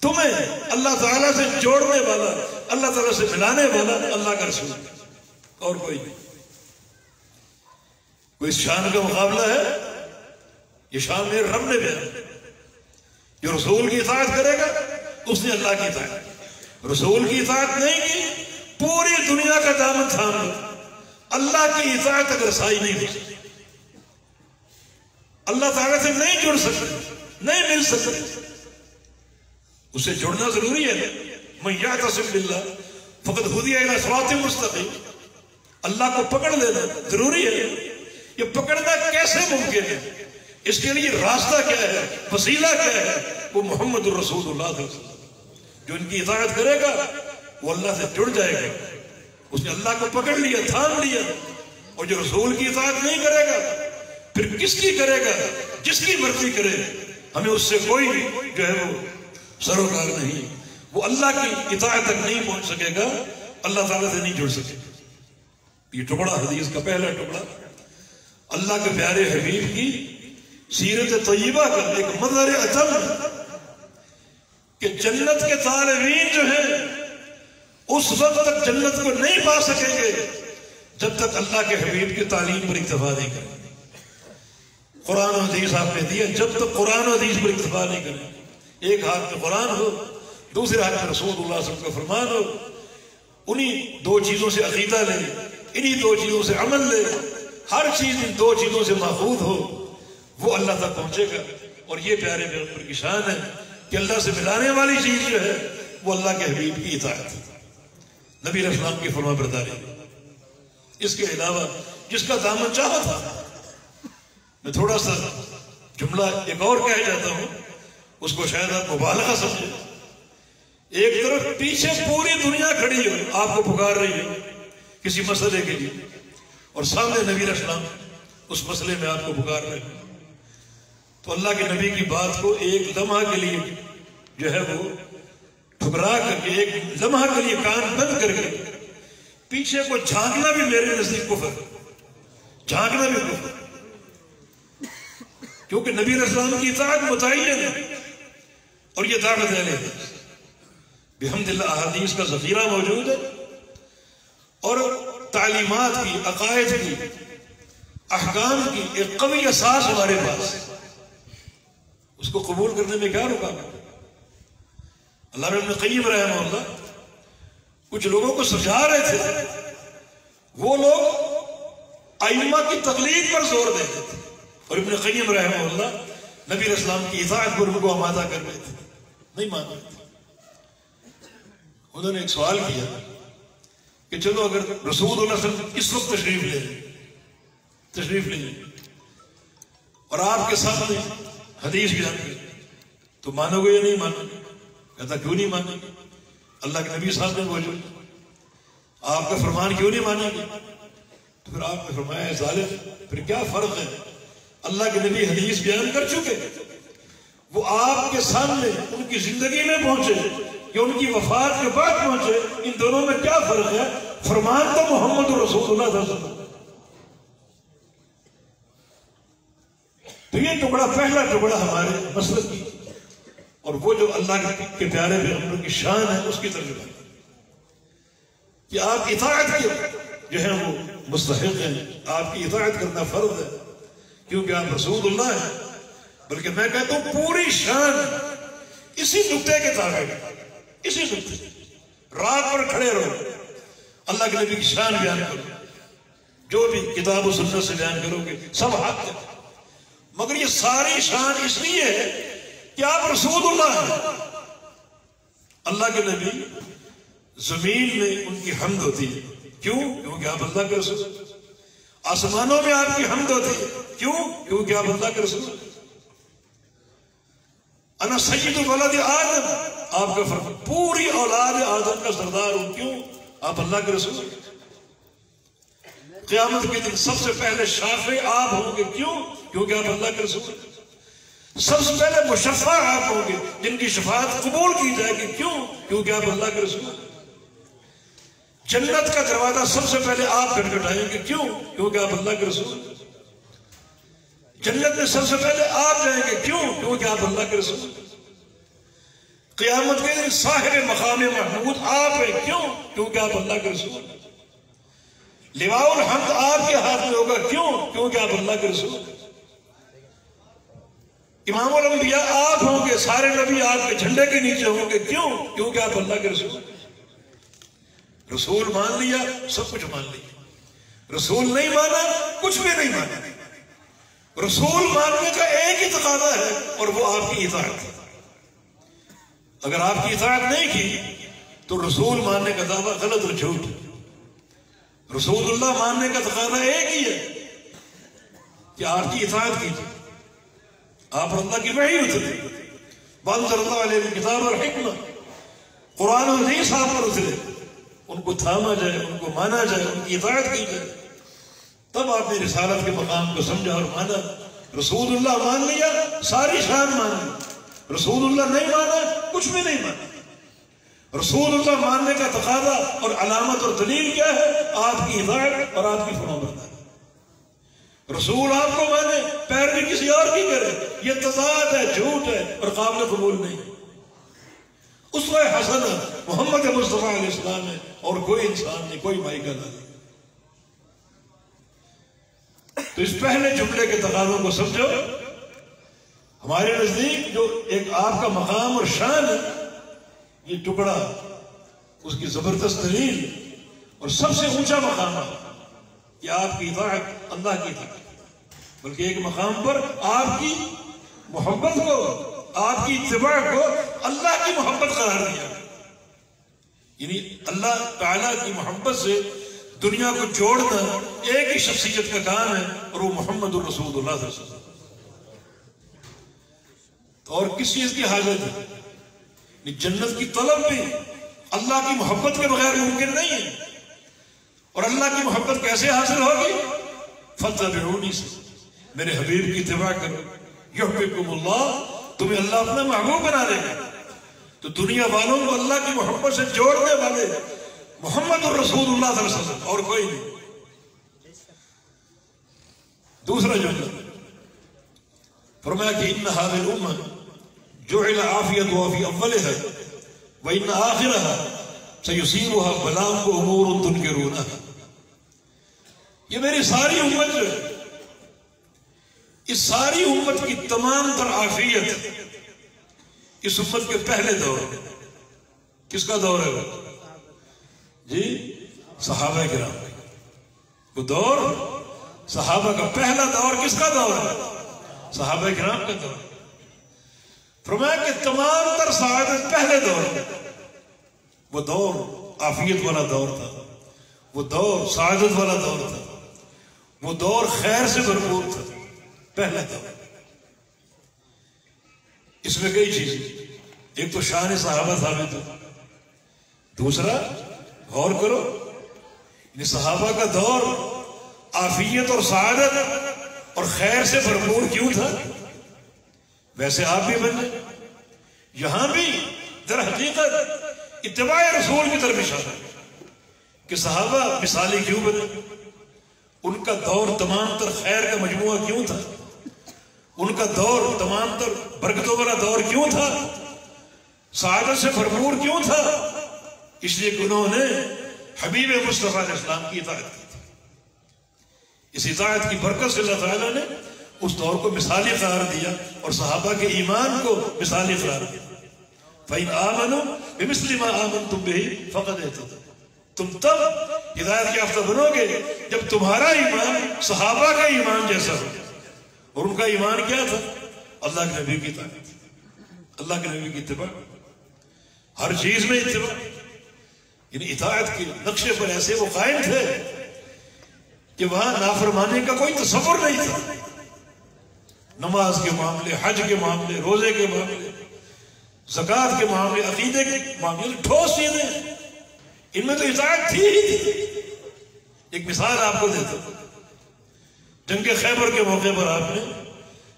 تمہیں اللہ تعالیٰ سے جوڑنے والا، اللہ تعالیٰ سے ملانے والا اللہ کا رسول، اور کوئی نہیں. کوئی اس شان کا مقابلہ ہے؟ یہ شان میرے رب نے بیان. جو رسول کی اطاعت کرے گا اس نے اللہ کی اطاعت کی. رسول کی اطاعت نہیں کی پوری دنیا کا دامن تھام لو، اللہ کی اطاعت اگر سائی نہیں ہو سکتی، اللہ تعالیٰ سے نہیں جڑ سکتے، نہیں مل سکتے، اسے جڑنا ضروری ہے۔ من یعتصم باللہ فقد ہدی الی صراط مستقیم، اللہ کو پکڑ لینا ضروری ہے۔ یہ پکڑنا کیسے ممکن ہے؟ اس کے لیے راستہ کیا ہے، وسیلہ کیا ہے؟ وہ محمد الرسول اللہ صلی اللہ علیہ وسلم۔ جو ان کی اطاعت کرے گا وہ اللہ سے جڑ جائے گا، اس نے اللہ کو پکڑ لیا، تھام لیا۔ اور جو رسول کی اطاعت نہیں کرے گا پھر کس کی کرے گا؟ جس کی مرضی کرے، ہمیں اس سے کوئی جو ہے وہ سروکار نہیں، وہ اللہ کی اطاعت تک نہیں پہنچ سکے گا، اللہ تعالیٰ سے نہیں جڑ سکے گا۔ یہ ٹکڑا حدیث کا پہلا ٹکڑا اللہ کے پیارے حبیب کی سیرت طیبہ کا ایک مظہر عجم ہے کہ جنت کے طالبین جو ہیں اس وقت تک جنت کو نہیں پا سکیں گے جب تک اللہ کے حبیب کی تعلیم پر اکتفا نہیں کریں گے۔ قرآن و حدیث آپ نے دیا، جب تک قرآن و حدیث پر اکتفا نہیں کریں، ایک ہاتھ میں قرآن ہو، دوسرے ہاتھ میں رسول اللہ صلی اللہ علیہ وسلم کا فرمان ہو، انہی دو چیزوں سے عقیدہ لے، انہی دو چیزوں سے عمل لے، ہر چیز ان دو چیزوں سے ماخوذ ہو، وہ اللہ تک پہنچے گا۔ اور یہ پیارے پیغمبر کی شان ہے کہ اللہ سے ملانے والی چیز جو ہے وہ اللہ کے حبیب کی اطاعت، نبی علیہ السلام کی فرما برداری۔ اس کے علاوہ جس کا دامن چاہا تھا، میں تھوڑا سا جملہ ایک اور کہہ جاتا ہوں، اس کو شاید آپ مبالغہ سمجھیں۔ ایک طرف پیچھے پوری دنیا کھڑی ہو، آپ کو پکار رہی ہے کسی مسئلے کے لیے، اور سامنے نبی علیہ السلام اس مسئلے میں آپ کو پکار رہے ہیں، تو اللہ کے نبی کی بات کو ایک لمحہ کے لیے جو ہے وہ ٹھکرا کر کے، ایک لمحہ کے لیے کان بند کر کے پیچھے کو جھانکنا بھی میرے نزدیک کفر، جھانکنا بھی کفر، کیونکہ نبی علیہ السلام کی اطاعت متعین ہے اور یہ دعوت ہے۔ بحمدللہ احادیث کا ذخیرہ موجود ہے اور تعلیمات کی، عقائد کی، احکام کی ایک قوی اساس ہمارے پاس، اس کو قبول کرنے میں کیا رکاوٹ؟ اللہ ابن قیم رحمہ اللہ کچھ لوگوں کو سمجھا رہے تھے، وہ لوگ ائمہ کی تقلید پر زور دیتے تھے، اور ابن قیم رحمہ اللہ نبی علیہ السلام کی اطاعت پر ان کو آمادہ کر رہے تھے، نہیں مان رہے تھے۔ انہوں نے ایک سوال کیا کہ چلو اگر رسول اللہ صلی اللہ علیہ وسلم اس وقت تشریف لے لیں اور آپ کے سامنے حدیث بیان کریں تو مانو گے یا نہیں مانو گے؟ کہتا کیوں نہیں مانو گے؟ اللہ کے نبی صاحب نے موجود، آپ کا فرمان کیوں نہیں مانیں گے؟ تو پھر آپ نے فرمایا ظالم، پھر کیا فرق ہے؟ اللہ کے نبی حدیث بیان کر چکے، وہ آپ کے سامنے ان کی زندگی میں پہنچے یا ان کی وفات کے بعد پہنچے، ان دونوں میں کیا فرق ہے؟ فرمان تو محمد رسول اللہ صلی اللہ علیہ وسلم۔ تو یہ ٹکڑا، پہلا ٹکڑا ہمارے مسلک کی اور وہ جو اللہ کے پیارے پیغمبر کی شان ہے اس کی ترجمہ ہے کہ آپ اطاعت کے جو ہے وہ مستحق ہیں، آپ کی اطاعت کرنا فرض ہے کیونکہ آپ رسول اللہ ہیں۔ بلکہ میں کہتا ہوں پوری شان اسی نقطے کے تابع ہے، اسی نقطے، رات پر کھڑے رہو، اللہ کے نبی کی شان بیان کرو، جو بھی کتاب و سنت سے بیان کرو گے سب حق ہے، مگر یہ ساری شان اس لیے ہے کہ آپ رسول اللہ ہیں۔ اللہ کے نبی زمین میں ان کی حمد ہوتی ہے، کیوں؟ کیونکہ آپ اللہ کے رسول۔ آسمانوں میں آپ کی حمد ہوتی ہے، کیوں؟ کیونکہ آپ اللہ کے رسول۔ انا سید ولد آدم، آپ کا فرمان پوری اولاد آدم کا سردار ہوں، کیوں؟ آپ اللہ کے رسول۔ قیامت کے دن سب سے پہلے شافع آپ ہوں گے، کیوں؟ کیونکہ آپ اللہ کے رسول۔ سب سے پہلے مشفع آپ ہوں گے، جن کی شفاعت قبول کی جائے گی، کیوں؟ کیونکہ آپ اللہ کے رسول۔ جنت کا دروازہ سب سے پہلے آپ کھٹکھٹائیں گے، کیوں؟ کیونکہ آپ اللہ کے رسول۔ جنت میں سب سے پہلے آپ جائیں گے، کیوں؟ کیونکہ آپ اللہ کے رسول۔ قیامت کے دن صاحب مقام محمود آپ ہیں، کیوں؟ کیونکہ آپ اللہ کے رسول۔ لواء الحمد آپ کے ہاتھ میں ہوگا، کیوں؟ کیونکہ آپ اللہ کے رسول۔ امام الانبیاء آپ ہوں گے، سارے نبی آپ کے جھنڈے کے نیچے ہوں گے، کیوں؟ کیونکہ آپ اللہ کے رسول۔ رسول مان لیا سب کچھ مان لیا، رسول نہیں مانا کچھ بھی نہیں مانا۔ رسول ماننے کا ایک ہی تقاضا ہے اور وہ آپ کی اطاعت ہے۔ اگر آپ کی اطاعت نہیں کی تو رسول ماننے کا دعویٰ غلط اور جھوٹ۔ رسول اللہ ماننے کا تقاضا ایک ہی ہے کہ آپ کی اطاعت کیجیے، آپ پر اللہ کی وحی اترے، وانزل اللہ علیہ الکتاب والحکمہ، قرآن و حدیث آپ پر اترے، ان کو تھاما جائے، ان کو مانا جائے، ان کی اطاعت کی جائے، تب آپ نے رسالت کے مقام کو سمجھا اور مانا۔ رسول اللہ مان لیا ساری شان مان لی، رسول اللہ نہیں مانا کچھ بھی نہیں مانا۔ رسول اللہ ماننے کا تقاضا اور علامت اور دلیل کیا ہے؟ آپ کی اطاعت اور آپ کی فرمانبرداری۔ رسول آپ کو مانے پیروی کسی اور کی کرے، یہ تضاد ہے، جھوٹ ہے اور قابل قبول نہیں ہے۔ اسوہ حسنہ محمد مصطفیٰ علیہ السلام ہے اور کوئی انسان نہیں، کوئی مائیکل نہیں۔ تو اس پہلے جملے کے تقاضوں کو سمجھو۔ ہمارے نزدیک جو ایک آپ کا مقام اور شان ہے، یہ ٹکڑا اس کی زبردست دلیل اور سب سے اونچا مقام ہے کہ آپ کی اطاعت اللہ کی اطاعت، بلکہ ایک مقام پر آپ کی محبت کو، آپ کی اتباع کو اللہ کی محبت قرار دیا، یعنی اللہ تعالیٰ کی محبت سے دنیا کو جوڑنا ایک ہی شخصیت کا کام ہے اور وہ محمد الرسول اللہ صلی اللہ علیہ وسلم۔ تو اور کس چیز کی حاجت ہے؟ جنت کی طلب بھی اللہ کی محبت کے بغیر ممکن نہیں ہے۔ اور اللہ کی محبت کیسے حاصل ہوگی؟ فاتبعونی سے، میرے حبیب کی اتباع کرو، یحببکم اللہ، تمہیں اللہ اپنا محبوب بنا دے گا۔ تو دنیا والوں کو اللہ کی محبت سے جوڑنے والے محمد الرسول اللہ صلی اللہ علیہ وسلم اور کوئی نہیں۔ دوسرا جملہ فرمایا کہ ان هذه الامه جعل عافیتها فی اولها وان آخرها سیصیبها بلاء وامور تنکرونها۔ یہ میری ساری امت جو ہے، اس ساری امت کی تمام تر عافیت اس امت کے پہلے دور ہے۔ کس کا دور ہے وہ؟ جی صحابہ کرام۔ وہ دور صحابہ کا پہلا دور کس کا دور ہے؟ صحابہ کرام کا دور۔ فرمایا کہ تمام تر سعادت پہلے دور ہے، وہ دور عافیت والا دور تھا، وہ دور سعادت والا دور تھا، وہ دور خیر سے بھرپور تھا، پہلا دور۔ اس میں کئی چیزیں، ایک تو شان صحابہ ثابت ہے، دوسرا غور کرو یہ صحابہ کا دور عافیت اور سعادت اور خیر سے بھرپور کیوں تھا؟ ویسے آپ بھی بن جائیں، یہاں بھی در حقیقت اتباع رسول کی طرف اشارہ ہے کہ صحابہ مثالی کیوں بنے؟ ان کا دور تمام تر خیر کا مجموعہ کیوں تھا؟ ان کا دور تمام تر برکتوں والا دور کیوں تھا؟ سعادت سے بھرپور کیوں تھا؟ اس لیے کہ انہوں نے حبیب مصطفیٰ علیہ السلام کی اطاعت کی تھی۔ اس اطاعت کی برکت سے اللہ تعالیٰ نے اس دور کو مثالی قرار دیا اور صحابہ کے ایمان کو مثالی قرار دیا۔ فَإِنْ آمَنُوا بِمِثْلِ مَا آمَنْتُمْ بِهِ فَقَدْ اهْتَدَوْا۔ تم تب ہدایت یافتہ بنو گے جب تمہارا ایمان صحابہ کا ایمان جیسا ہو۔ اور ان کا ایمان کیا تھا؟ اللہ کے نبی کی اطاعت، اللہ کے نبی کی اتباع، ہر چیز میں اتباع، یعنی اطاعت کے نقشے پر ایسے وہ قائم تھے کہ وہاں نافرمانی کا کوئی تصور نہیں تھا۔ نماز کے معاملے، حج کے معاملے، روزے کے معاملے، زکوٰۃ کے معاملے، عقیدے کے معاملے، ٹھوس چیزیں، ان میں تو اطاعت تھی ہی تھی۔ ایک مثال آپ کو دیتا ہوں، جنگ خیبر کے موقع پر آپ نے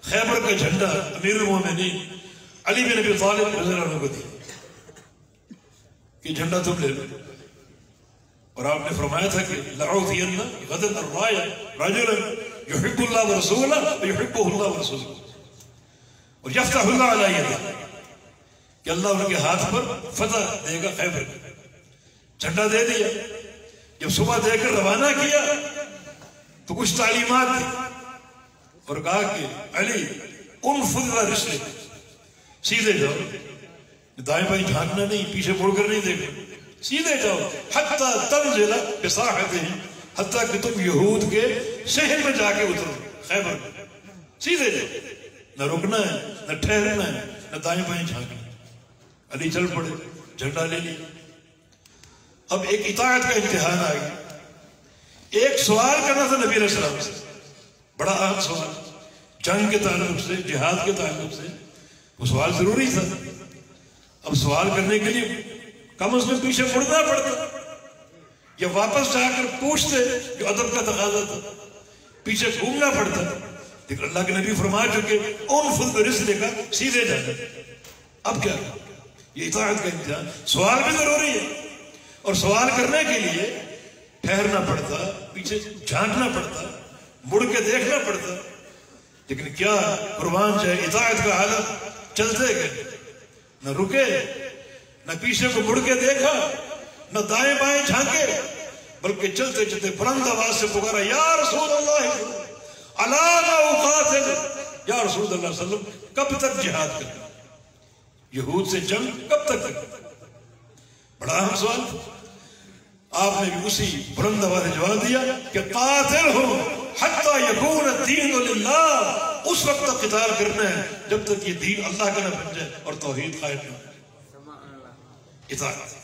خیبر کا جھنڈا امیر المومنین علی بن ابی طالب رضی اللہ عنہ کو دیا کہ جھنڈا تم لے لو، اور آپ نے فرمایا تھا کہ لأعطین غدا الراية رجلا يحب الله ورسوله ويحبه الله ورسوله اور يفتح الله على يده، کہ اللہ ان کے ہاتھ پر فتح دے گا خیبر کو۔ جھنڈا دے دیا، جب صبح دے کر روانہ کیا تو کچھ تعلیمات دی اور کہا کہ علی انفذ رسلک، سیدھے جاؤ، دائیں بائیں جھانکنا نہیں، پیچھے مڑ کر نہیں دیکھنا، سیدھے جاؤ حتی تنزل بساحتہم، حتیٰ کہ تم یہود کے شہر میں جا کے اترو، خیبر میں سیدھے جاؤ، نہ رکنا ہے نہ ٹھہرنا ہے نہ دائیں بائیں جھانکنا۔ علی چل پڑے، جھنڈا لے لیا۔ اب ایک اطاعت کا امتحان آ گیا، ایک سوال کرنا تھا نبی علیہ السلام سے، بڑا اہم سوال، جنگ کے تعلق سے، جہاد کے تعلق سے، وہ سوال ضروری تھا۔ اب سوال کرنے کے لیے کم از کم پیچھے مڑنا پڑتا یا واپس جا کر پوچھتے جو ادب کا تقاضا تھا، پیچھے گھومنا پڑتا، لیکن اللہ کے نبی فرما چکے انفذ برسلک، سیدھے جانا۔ اب کیا، یہ اطاعت کا امتحان، سوال بھی ضروری ہے، اور سوال کرنے کے لیے ٹھہرنا پڑتا، پیچھے جھانکنا پڑتا، مڑ کے دیکھنا پڑتا، لیکن کیا قربان جائے اطاعت کا حالت، چلتے گئے، نہ رکے، نہ پیچھے کو مڑ کے دیکھا، نہ دائیں بائیں جھانکے، بلکہ چلتے چلتے بلند آواز سے پکارا، یا رسول اللہ الا ما اقاتل، یا رسول اللہ صلی اللہ علیہ وسلم کب تک جہاد کرنا، یہود سے جنگ کب تک کرنا؟ بڑا اہم سوال تھا۔ آپ نے بھی اسی بلند آواز جواب دیا کہ قاتلہم حتی یکون الدین للہ، اس وقت تک قتال کرنا ہے جب تک یہ دین اللہ کا نہ بن جائے اور توحید قائم نہ ہو۔ اطاعت۔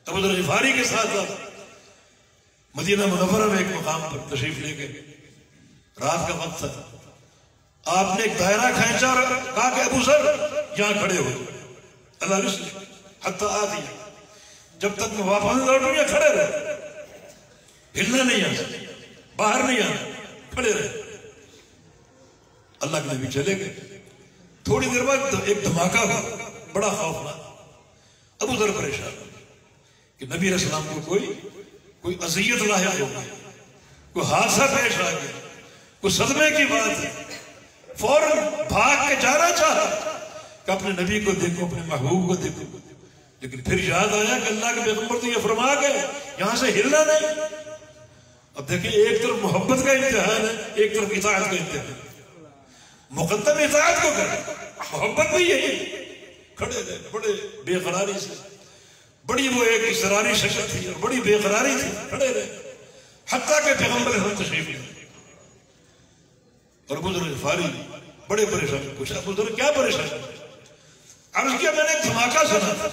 ابو ذر غفاری کے ساتھ آپ مدینہ منورہ میں ایک مقام پر تشریف لے گئے، رات کا وقت تھا، آپ نے ایک دائرہ کھینچا اور کہا کہ ابو ذر یہاں کھڑے ہو، اللہ رسول حتی آتی، جب تک میں واپس نہیں لوٹوں یا کھڑے رہے، ہلنا نہیں آنا، باہر نہیں آنا، کھڑے رہے۔ اللہ کے نبی چلے گئے، تھوڑی دیر بعد ایک دھماکہ ہوا، بڑا خوفناک۔ ابو ذر پریشان کہ نبی علیہ السلام کو کوئی اذیت لاحق ہو گئی، کوئی حادثہ پیش آ گیا، کوئی صدمے کی بات ہے، فوراً بھاگ کے جانا چاہا کہ اپنے نبی کو دیکھو، اپنے محبوب کو دیکھو، لیکن پھر یاد آیا کہ اللہ کے پیغمبر تو یہ فرما گئے یہاں سے ہلنا نہیں۔ اب دیکھیں، ایک طرف محبت کا امتحان ہے، ایک طرف اطاعت کا امتحان ہے، مقدم اطاعت کو کرے، محبت بھی یہی، کھڑے رہے بڑے بے قراری سے، بڑی وہ ایک اصراری شکل تھی اور بڑی بے قراری تھی، کھڑے رہے حتیٰ کہ پیغمبر ہم تشریف لے۔ اور ابو ذر غفاری بڑے پریشان، پوچھا ابو ذر کیا پریشان؟ عرض کیا میں نے ایک دھماکہ سنا تھا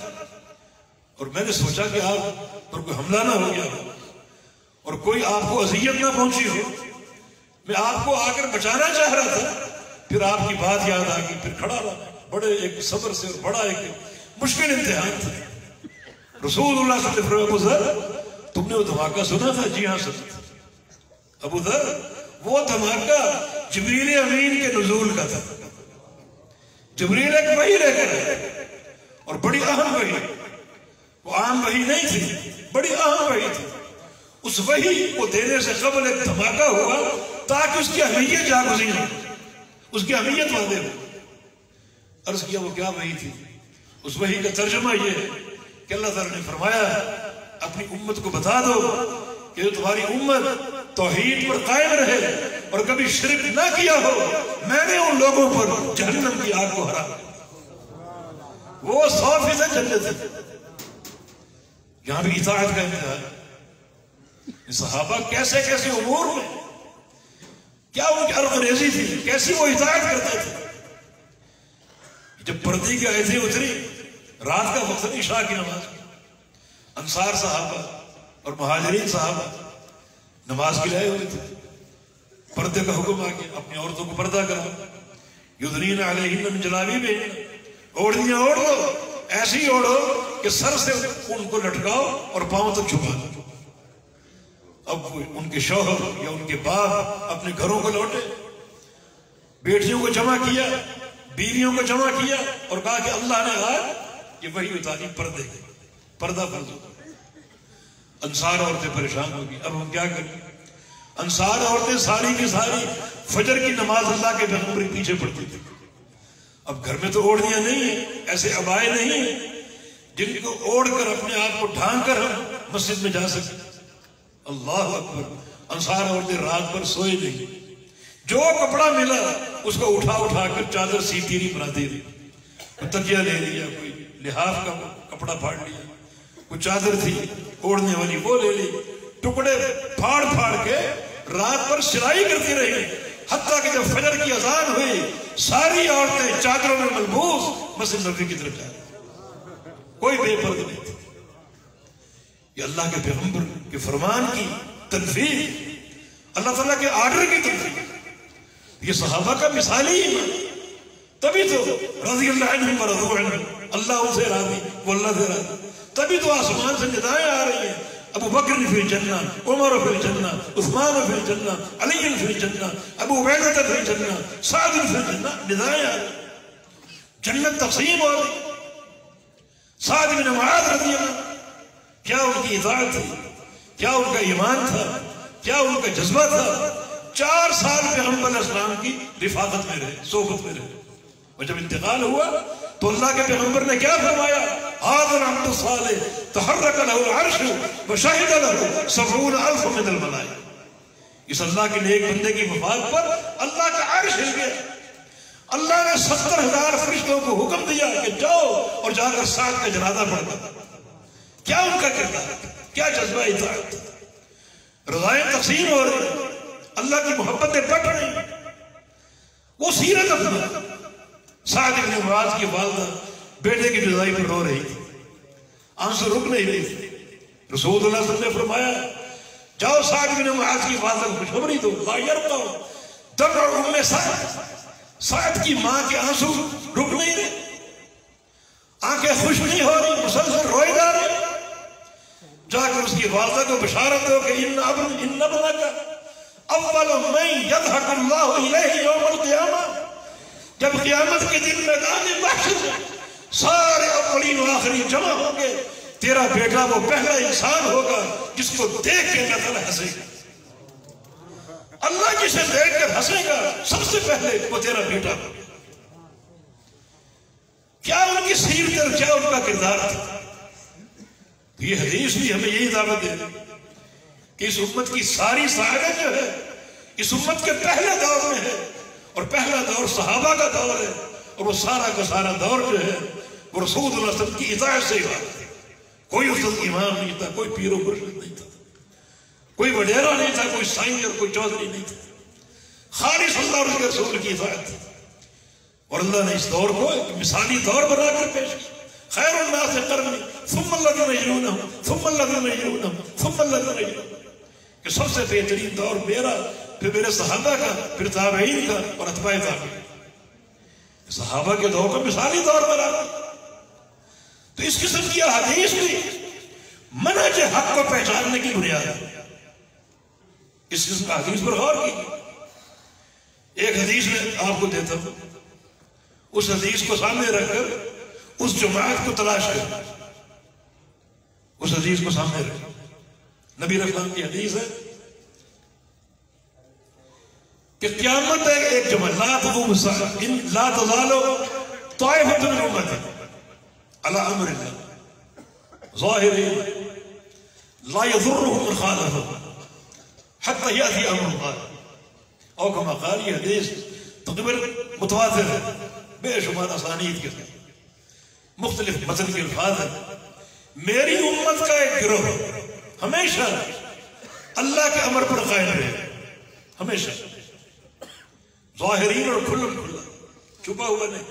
اور میں نے سوچا کہ آپ پر کوئی حملہ نہ ہو گیا ہو اور کوئی آپ کو اذیت نہ پہنچی ہو، میں آپ کو آ کر بچانا چاہ رہا تھا، پھر آپ کی بات یاد آ گئی، پھر کھڑا رہا، بڑے ایک صبر سے اور بڑا ایک مشکل امتحان تھا۔ رسول اللہ صلی اللہ علیہ وسلم، ابو ذر تم نے وہ دھماکہ سنا تھا؟ جی ہاں سنا تھا۔ ابو ذر وہ دھماکہ جبریل امین کے نزول کا تھا، جبریل ایک وحی لے کر آئے اور بڑی اہم وحی، وہ عام وحی نہیں تھی، بڑی اہم وحی تھی۔ اس وحی کو دینے سے قبل ایک دھماکہ ہوا تاکہ اس کی اہمیت جاگزین ہو، اس کی اہمیت واضح ہو۔ عرض کیا وہ کیا وحی تھی؟ اس وحی کا ترجمہ یہ ہے کہ اللہ تعالیٰ نے فرمایا اپنی امت کو بتا دو کہ جو تمہاری امت توحید پر قائم رہے اور کبھی شرک نہ کیا ہو، میں نے ان لوگوں پر جہنم کی آگ کو حرام کیا، وہ 100% جنت ہے۔ یہاں بھی اطاعت کا امتحان، صحابہ کیسے کیسے امور میں کیا ان کی عرض تھی، کیسی وہ اطاعت کرتے تھے۔ جب پردے کی آیتیں اتری، رات کا وقت عشاء کی نماز، انصار صحابہ اور مہاجرین صحابہ نماز کے لائے ہوئے تھے، پردے کا حکم آ گیا، اپنی عورتوں کو پردہ کرو، یدنین علیہن من جلابیبہن، اوڑھنیاں اوڑھ لو، ایسی اوڑھو کہ سر سے ان کو لٹکاؤ اور پاؤں تک چھپا دو۔ اب ان کے شوہر یا ان کے باپ اپنے گھروں کو لوٹے، بیٹیوں کو جمع کیا، بیویوں کو جمع کیا اور کہا کہ اللہ نے آج یہ وحی اتاری، پردے کی، پردہ فرض ہو۔ انصار عورتیں پریشان ہوگی، اب ہم کیا کریں؟ انصار عورتیں ساری کی ساری فجر کی نماز اللہ کے پیغمبر کے پیچھے پڑتی تھی۔ اب گھر میں تو اوڑھنیاں نہیں ہیں، ایسے عبائے نہیں ہیں جن کو اوڑھ کر اپنے آپ کو ڈھانک کر ہم مسجد میں جا سکیں۔ اللہ اکبر، انصار عورتیں رات بھر سوئے نہیں، جو کپڑا ملا اس کو اٹھا اٹھا کر چادر سی تیری بناتی رہی، تکیہ لے لیا، کوئی لحاف کا کپڑا پھاڑ لیا، کوئی چادر تھی اوڑھنے والی وہ لے لی، ٹکڑے پھاڑ پھاڑ کے رات پر سلائی کرتی رہی، حتیٰ کہ جب فجر کی اذان ہوئی ساری عورتیں چادروں میں ملبوس مسجد نبوی کی طرف جائیں، کوئی بے پردہ نہیں تھی۔ یہ اللہ کے پیغمبر کے فرمان کی تنفیذ، اللہ تعالیٰ کے آرڈر کی تنفیذ، یہ صحابہ کا مثالی ایمان۔ تبھی تو رضی اللہ عنہم ورضوا عنہ، اللہ ان سے راضی وہ اللہ سے راضی، تبھی تو آسمان سے ندائیں آ رہی ہیں، ابو بکر فی الجنہ، عمر فی الجنہ، عثمان فی الجنہ، علی فی الجنہ، ابو عبیدہ فی الجنہ، سعد فی الجنہ، ندائیں آ رہی، جنت تقسیم ہو رہی۔ سعد بن معاذ رضی اللہ، کیا ان کی اطاعت تھی، کیا ان کا ایمان تھا، کیا ان کا جذبہ تھا، 4 سال پیغمبر علیہ السلام کی رفاقت میں رہے، صحبت میں رہے، اور جب انتقال ہوا تو اللہ کے پیغمبر نے کیا فرمایا؟ هذا العبد الصالح تحرك له العرش وشهد له 70,000 من الملائکہ۔ اس اللہ کے نیک بندے کی وفات پر اللہ کا عرش ہل گیا، اللہ نے 70,000 فرشتوں کو حکم دیا کہ جاؤ اور جا کر سعد کا جنازہ پڑھ دو۔ کیا ان کا کردار، کیا جذبہ اطاعت، رضائیں تقسیم ہو رہی، اللہ کی محبتیں بڑھ رہی، وہ سیرت اپنا۔ سعد بن معاذ کی والدہ بیٹے کی جدائی پر رو رہی تھی، آنسو رک نہیں رہی تھی، رسول اللہ صلی اللہ علیہ وسلم نے فرمایا جاؤ سعد بن معاذ کی والدہ کو خوشخبری دو، لا یرقع دمع ام سعد، سعد کی ماں کے آنسو رک نہیں رہے، آنکھیں خوش نہیں ہو رہی، مسلسل روئے جا رہے۔ جا کر اس کی والدہ کو بشارت دو کہ ان ابنک اول من یضحک اللہ الیہ یوم القیامہ، جب قیامت کے دن میدان محشر میں سارے اولین و آخرین جمع ہوں گے، تیرا بیٹا وہ پہلا انسان ہوگا جس کو دیکھ کے اللہ تعالیٰ ہنسے گا، اللہ جسے دیکھ کر ہنسے گا سب سے پہلے وہ تیرا بیٹا ہوگا۔ کیا ان کی سیرت اور کیا ان کا کردار تھا؟ یہ حدیث بھی ہمیں یہی دعوت دے کہ اس امت کی ساری سعادت جو ہے اس امت کے پہلے دور میں ہے، اور پہلا دور صحابہ کا دور ہے، اور وہ سارا کا سارا دور جو ہے وہ رسول اللہ صلی اللہ علیہ وسلم کی اطاعت سے عبادت ہے۔ کوئی اس وقت امام نہیں تھا، کوئی پیر و مرشد نہیں تھا، کوئی وڈیرا نہیں تھا، کوئی سائیں اور کوئی چودھری نہیں تھا، خالص اللہ اور اس کے رسول کی اطاعت تھی۔ اور اللہ نے اس دور کو ایک مثالی دور بنا کر پیش کیا، خیر الناس قرنی ثم الذین یلونہم ثم الذین یلونہم ثم الذین یلونہم، کہ سب سے بہترین دور میرا، پھر میرے صحابہ کا، پھر تابعین کا، اور اتباع تابعین۔ صحابہ کے دور کو مثالی دور پر آتا، تو اس قسم کی حدیث بھی منہج حق کو پہچاننے کی بنیاد ہے۔ اس قسم کی حدیث پر غور کی، ایک حدیث میں آپ کو دیتا ہوں، اس حدیث کو سامنے رکھ کر اس جماعت کو تلاش کر، اس حدیث کو سامنے رکھ، نبی رسول کی حدیث ہے کہ قیامت ہے ایک جماعت، لا تقوم الساعة لا تزال طائفة من امتی على امر اللہ ظاہرین لا يضرهم من خالفهم حتى يأتي امر اللہ، او کما قال، یہ حدیث تقریباً متواتر ہے، بے شمار اسانید کے ساتھ، مختلف متن کے الفاظ ہیں۔ میری امت کا ایک گروہ ہمیشہ اللہ کے امر پر قائم رہے، ہمیشہ ظاہرین اور کھلم کھلا، چھپا ہوا نہیں،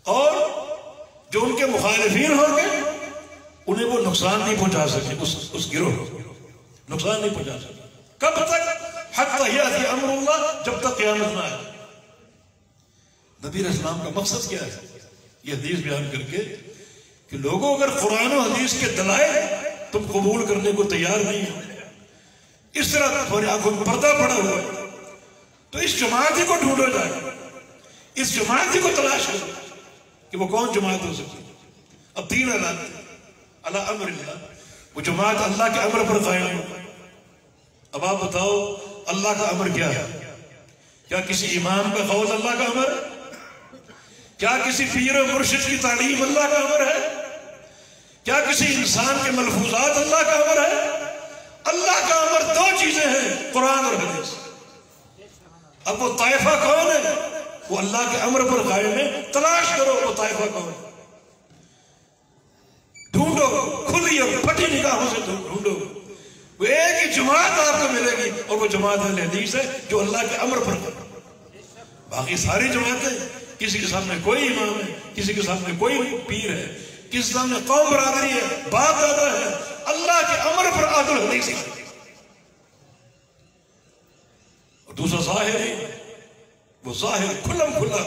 اور جو ان کے مخالفین ہوں گے انہیں وہ نقصان نہیں پہنچا سکے، اس گروہ کو نقصان نہیں پہنچا سکے۔ کب تک؟ حتی یأتی امر اللہ، جب تک قیامت نہ آئے۔ نبی علیہ السلام کا مقصد کیا ہے یہ حدیث بیان کر کے کہ لوگوں اگر قرآن و حدیث کے دلائل تم قبول کرنے کو تیار نہیں ہو، اس طرح تمہاری آنکھوں میں پردہ پڑا ہوا ہے، تو اس جماعت ہی کو ڈھونڈو جائے، اس جماعت ہی کو تلاش کرو کہ وہ کون جماعت ہو سکتی ہے۔ اب تین علامات علی امر اللہ، وہ جماعت اللہ کے امر پر قائم ہو۔ اب آپ بتاؤ اللہ کا امر کیا ہے؟ کیا کسی امام کا قول اللہ کا امر ہے؟ کیا کسی پیر و مرشد کی تعلیم اللہ کا امر ہے؟ کیا کسی انسان کے ملفوظات اللہ کا امر ہے؟ اللہ کا امر دو چیزیں ہیں، قرآن اور حدیث۔ اب وہ طائفہ کون ہے؟ وہ اللہ کے امر پر قائم ہے، تلاش کرو وہ طائفہ کون ہے۔ ڈھونڈو، کھلی اور پھٹی نگاہوں سے ڈھونڈو، وہ ایک ہی جماعت آپ کو ملے گی، اور وہ جماعت اہل حدیث ہے جو اللہ کے امر پر کرے۔ باقی ساری جماعتیں کسی کے سامنے کوئی امام ہے، کسی کے سامنے کوئی پیر ہے، کسی کے سامنے قوم برادری ہے، باپ دادا ہے، اللہ کے امر پر عادل حدیث ہے۔ اور دوسرا ظاہر ہے، وہ ظاہر کھلم کھلا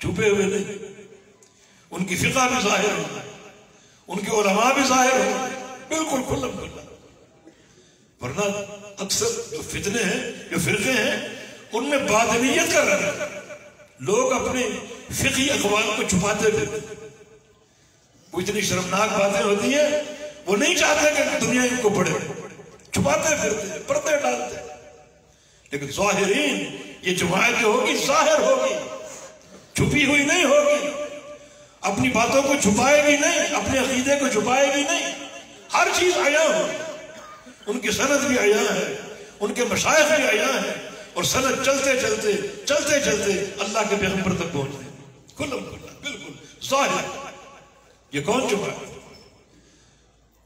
چھپے ہوئے نہیں، ان کی فقہ بھی ظاہر ہے، ان کے علماء بھی ظاہر ہیں، بالکل کھلم کھلا۔ ورنہ اکثر جو فتنے ہیں، جو فرقے ہیں، ان میں باطنیت کر رہے ہیں، لوگ اپنے فقہی اقوال کو چھپاتے پھرتے، وہ اتنی شرمناک باتیں ہوتی ہیں، وہ نہیں چاہتے کہ دنیا ان کو پڑھے، چھپاتے پھرتے، پردے ڈالتے۔ لیکن ظاہرین، یہ جماعت جو ہوگی ظاہر ہوگی، چھپی ہوئی نہیں ہوگی، اپنی باتوں کو چھپائے گی نہیں، اپنے عقیدے کو چھپائے گی نہیں، ہر چیز عیاں ہوگی۔ ان کی سند بھی عیاں ہے، ان کے مشائخ بھی عیاں ہیں، اور سند چلتے چلتے چلتے چلتے اللہ کے پیغمبر تک پہنچتے ہیں، کھلم کھلا بالکل ظاہر۔ یہ کون جماعت؟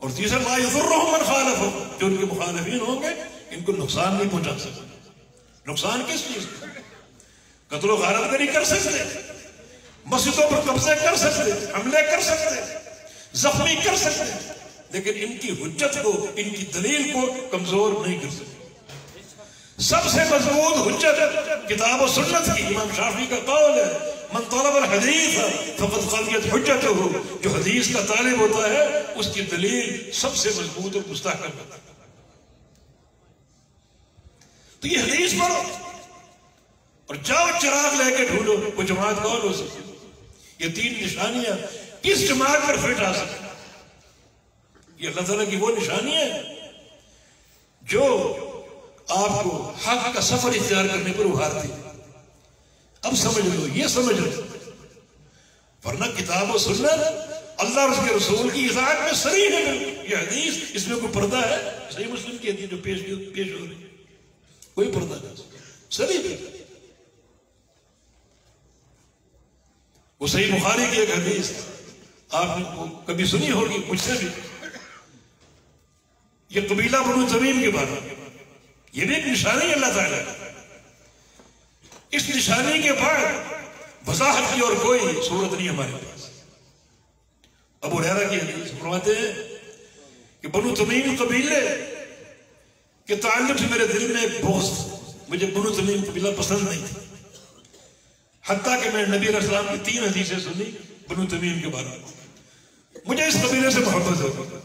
اور تیسرا لا یضرهم من خالفهم، جو ان کے مخالفین ہوں گے ان کو نقصان نہیں پہنچا سکتے۔ نقصان کس چیز کا؟ قتل و غارت گری کر سکتے، مسجدوں پر قبضے کر سکتے، حملے کر سکتے، زخمی کر سکتے، لیکن ان کی حجت کو، ان کی دلیل کو کمزور نہیں کر سکتے۔ سب سے مضبوط حجت کتاب و سنت کی، امام شافعی کا قول ہے، من طلب الحدیث فقد قویت حجتہ، جو حدیث کا طالب ہوتا ہے اس کی دلیل سب سے مضبوط اور مستحکم ہوتا ہے۔ تو یہ حدیث پڑھو اور جاؤ چراغ لے کے ڈھونڈو، وہ جماعت کون ہو سکتی؟ یہ تین نشانیاں کس جماعت پر فٹ آ سکتی؟ یہ اللہ تعالیٰ کی وہ نشانیاں ہیں جو آپ کو حق کا سفر اختیار کرنے پر ابھارتی۔ اب سمجھ لو، یہ سمجھ لو، ورنہ کتاب و سنت اللہ اور اس کے رسول کی اطاعت میں صریح ہے۔ یہ حدیث، اس میں کوئی پردہ ہے؟ صحیح مسلم کی حدیث جو پیش ہو رہی ہے، کوئی پردہ نہیں، صریح ہے۔ وہ صحیح بخاری کی ایک حدیث آپ نے کبھی سنی ہوگی مجھ سے بھی، یہ قبیلہ بنو تمیم کے بارے میں، یہ بھی ایک نشانی اللہ تعالیٰ ہے۔ اس نشانی کے بعد وضاحت کی اور کوئی صورت نہیں ہمارے پاس۔ ابو ہریرہ کی حدیث فرماتے ہیں کہ بنو تمیم قبیلے کے تعلق سے میرے دل میں ایک بغض، مجھے بنو تمیم قبیلہ پسند نہیں تھا، حتیٰ کہ میں نبی علیہ السلام کی 3 حدیثیں سنی بنو تمیم کے بارے میں، مجھے اس قبیلے سے محبت ہو گئی۔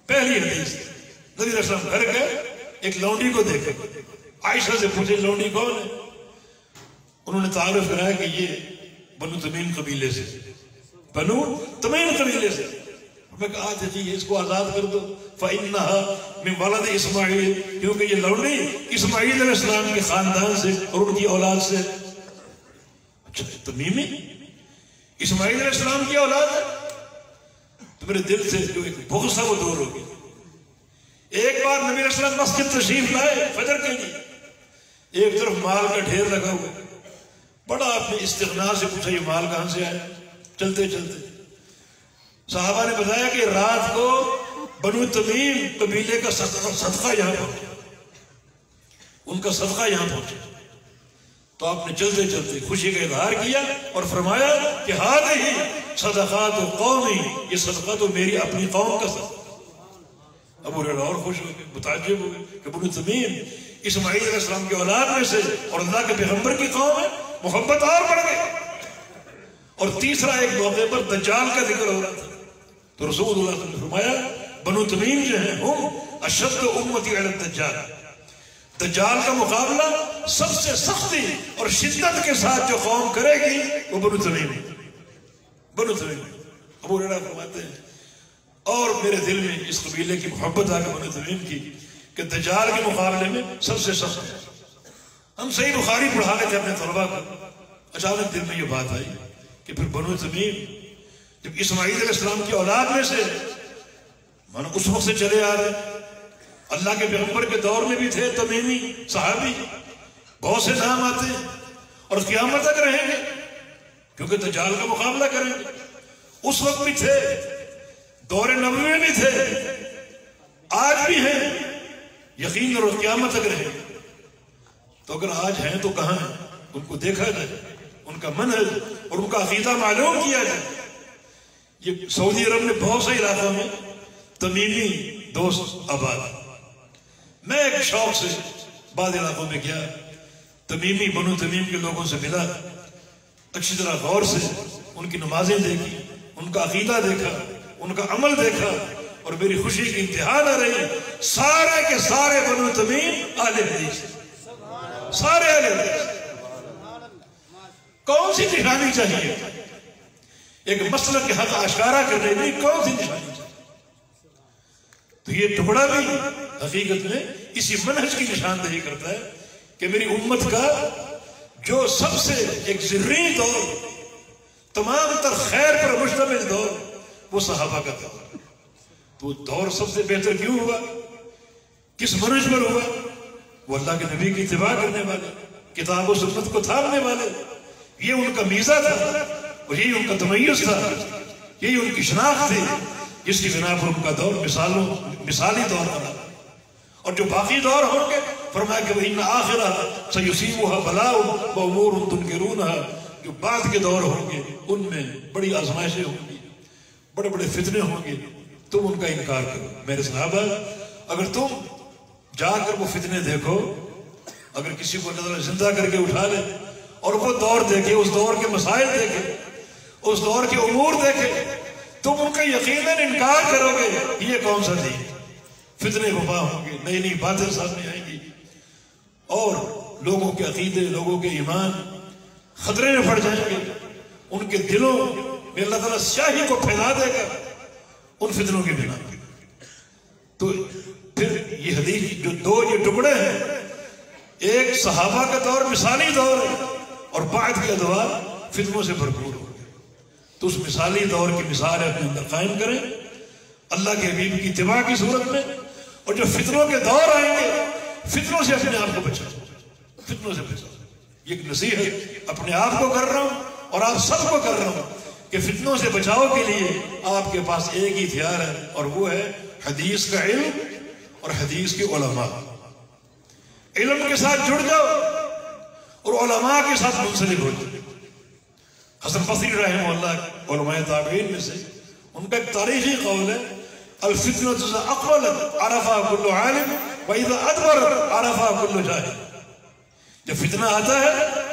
پہلی حدیث، نبی علیہ السلام گھر گئے، ایک لونڈی کو دیکھا، عائشہ سے پوچھے لونڈی کون ہے؟ انہوں نے تعارف کرایا کہ یہ بنو تمیم قبیلے سے، بنو تمیم قبیلے سے۔ میں کہا جی اس کو آزاد کر دو، فَإِنَّهَا مِن وَلَدِ اسماعیل، کیونکہ یہ لونڈی اسماعیل علیہ السلام کے خاندان سے اور ان کی اولاد سے۔ اچھا تمیمی اسماعیل علیہ السلام کی اولاد ہے؟ تو میرے دل سے جو ایک بغض ہے وہ دور ہو گیا۔ ایک بار نبی علیہ السلام مسجد تشریف لائے فجر کے لیے، ایک طرف مال کا ڈھیر لگا ہوا، بڑا آپ نے استغنا سے پوچھا یہ مال کہاں سے آیا؟ چلتے چلتے صحابہ نے بتایا کہ رات کو بنو تمیم قبیلے کا صدقہ یہاں پہنچا، ان کا صدقہ یہاں پہنچا۔ تو آپ نے چلتے چلتے خوشی کا اظہار کیا اور فرمایا کہ ہذہ صدقات قومی، یہ صدقہ تو میری اپنی قوم کا صدقہ۔ ابو ہریرہ اور خوش ہو گئے، متعجب ہو گئے کہ بنو تمیم اسماعیل علیہ السلام کی اولاد میں سے اور اللہ کے پیغمبر کی قوم ہے، محبت اور بڑھ گئی۔ اور تیسرا ایک موقع پر دجال کا ذکر ہو رہا تھا، تو رسول اللہ صلی اللہ علیہ وسلم نے فرمایا بنو تمیم جو ہیں ہم اشد امتی علی الدجال، دجال کا مقابلہ سب سے سختی اور شدت کے ساتھ جو قوم کرے گی وہ بنو تمیم ہے، بنو تمیم۔ ابو ہریرہ فرماتے ہیں اور میرے دل میں اس قبیلے کی محبت آ کے بنو تمیم کی کہ دجال کے مقابلے میں سب سے سخت ہے۔ ہم صحیح بخاری پڑھا رہے تھے اپنے طلباء کو، اچانک دل میں یہ بات آئی کہ پھر بنو تمیم جب اسماعیل علیہ السلام کی اولاد میں سے مانو اس وقت سے چلے آ رہے، اللہ کے پیغمبر کے دور میں بھی تھے تمیمی صحابی، بہت سے نام آتے ہیں اور قیامت تک رہیں گے کیونکہ دجال کا مقابلہ کریں گے، اس وقت بھی تھے دور نبوی میں بھی تھے، آج بھی ہیں، یقین کرو قیامت تک رہے۔ تو اگر آج ہیں تو کہاں ہیں؟ ان کو دیکھا جائے، ان کا منہج اور ان کا عقیدہ معلوم کیا جائے۔ یہ سعودی عرب میں بہت سے علاقوں میں تمیمی دوست آباد، میں ایک شوق سے بعض علاقوں میں گیا، تمیمی بنو تمیم کے لوگوں سے ملا، اچھی طرح غور سے ان کی نمازیں دیکھی، ان کا عقیدہ دیکھا، ان کا عمل دیکھا، اور میری خوشی کی انتہا نہ رہی۔ سارے کے سارے بنو تمیم اہل حدیث، سارے اہل حدیث۔ کون سی نشانی چاہیے؟ ایک مسلک کے حق اشارہ کرنے میں کون سی نشانی چاہیے؟ تو یہ ٹکڑا بھی حقیقت میں اسی منہج کی نشاندہی کرتا ہے کہ میری امت کا جو سب سے ایک ذری دور، تمام تر خیر پر مشتمل دور، وہ صحابہ کا دور۔ تو دور سب سے بہتر کیوں ہوا؟ کس منہج پر ہوا؟ وہ اللہ کے نبی کی اتباع کرنے والے، کتاب و سنت کو تھامنے والے، یہ ان کا میزہ تھا اور یہی ان کا تمیز تھا، یہی ان کی شناخت تھی، جس کی بنا پر ان کا دور مثالی دور بنا۔ اور جو باقی دور ہوں گے، فرمایا کہ وَإِنَّ آخِرَهَا سَيُصِيبُهَا بَلَاءٌ وَأُمُورٌ تُنْكِرُونَهَا، جو بعد کے دور ہوں گے ان میں بڑی آزمائشیں ہوں گی، بڑے بڑے فتنے ہوں گے، تم ان کا انکار کرو۔ میرے صحابہ، اگر تم جا کر وہ فتنے دیکھو، اگر کسی کو اللہ زندہ کر کے اٹھا لے اور وہ دور دیکھے، اس دور کے مسائل دیکھے، اس دور کے امور دیکھے، تم ان کا یقیناً انکار کرو گے۔ یہ کون سا دین؟ فتنے وبا ہوں گے، نئی نئی باتیں سامنے آئیں گی، اور لوگوں کے عقیدے، لوگوں کے ایمان خطرے میں پڑ جائیں گے، ان کے دلوں میں اللہ تعالیٰ سیاہی کو پھیلا دے گا ان فتنوں کے بنا۔ تو پھر یہ حدیث جو دو یہ ٹکڑے ہیں، ایک صحابہ کا دور مثالی دور ہے، اور بعد کے ادوار فتنوں سے بھرپور ہو گئے۔ تو اس مثالی دور کی مثال اپنے اندر قائم کریں اللہ کے حبیب کی اتباع کی صورت میں، اور جو فتنوں کے دور آئیں گے، فتنوں سے اپنے آپ کو بچاؤ، فتنوں سے بچاؤ۔ یہ ایک نصیحت اپنے آپ کو کر رہا ہوں اور آپ سب کو کر رہا ہوں کہ فتنوں سے بچاؤ کے لیے آپ کے پاس ایک ہی ہتھیار ہے، اور وہ ہے حدیث کا علم اور حدیث کے علماء۔ علم کے ساتھ جڑ جاؤ اور علماء کے ساتھ منسلک ہو جاؤ۔ حسن بصری رحمہ اللہ علماء تابعین میں سے، ان کا ایک تاریخی قول ہے، الفتنة إذا أقبلت عرفها كل عالم وإذا أدبرت عرفها كل جاہل۔ جب فتنہ آتا ہے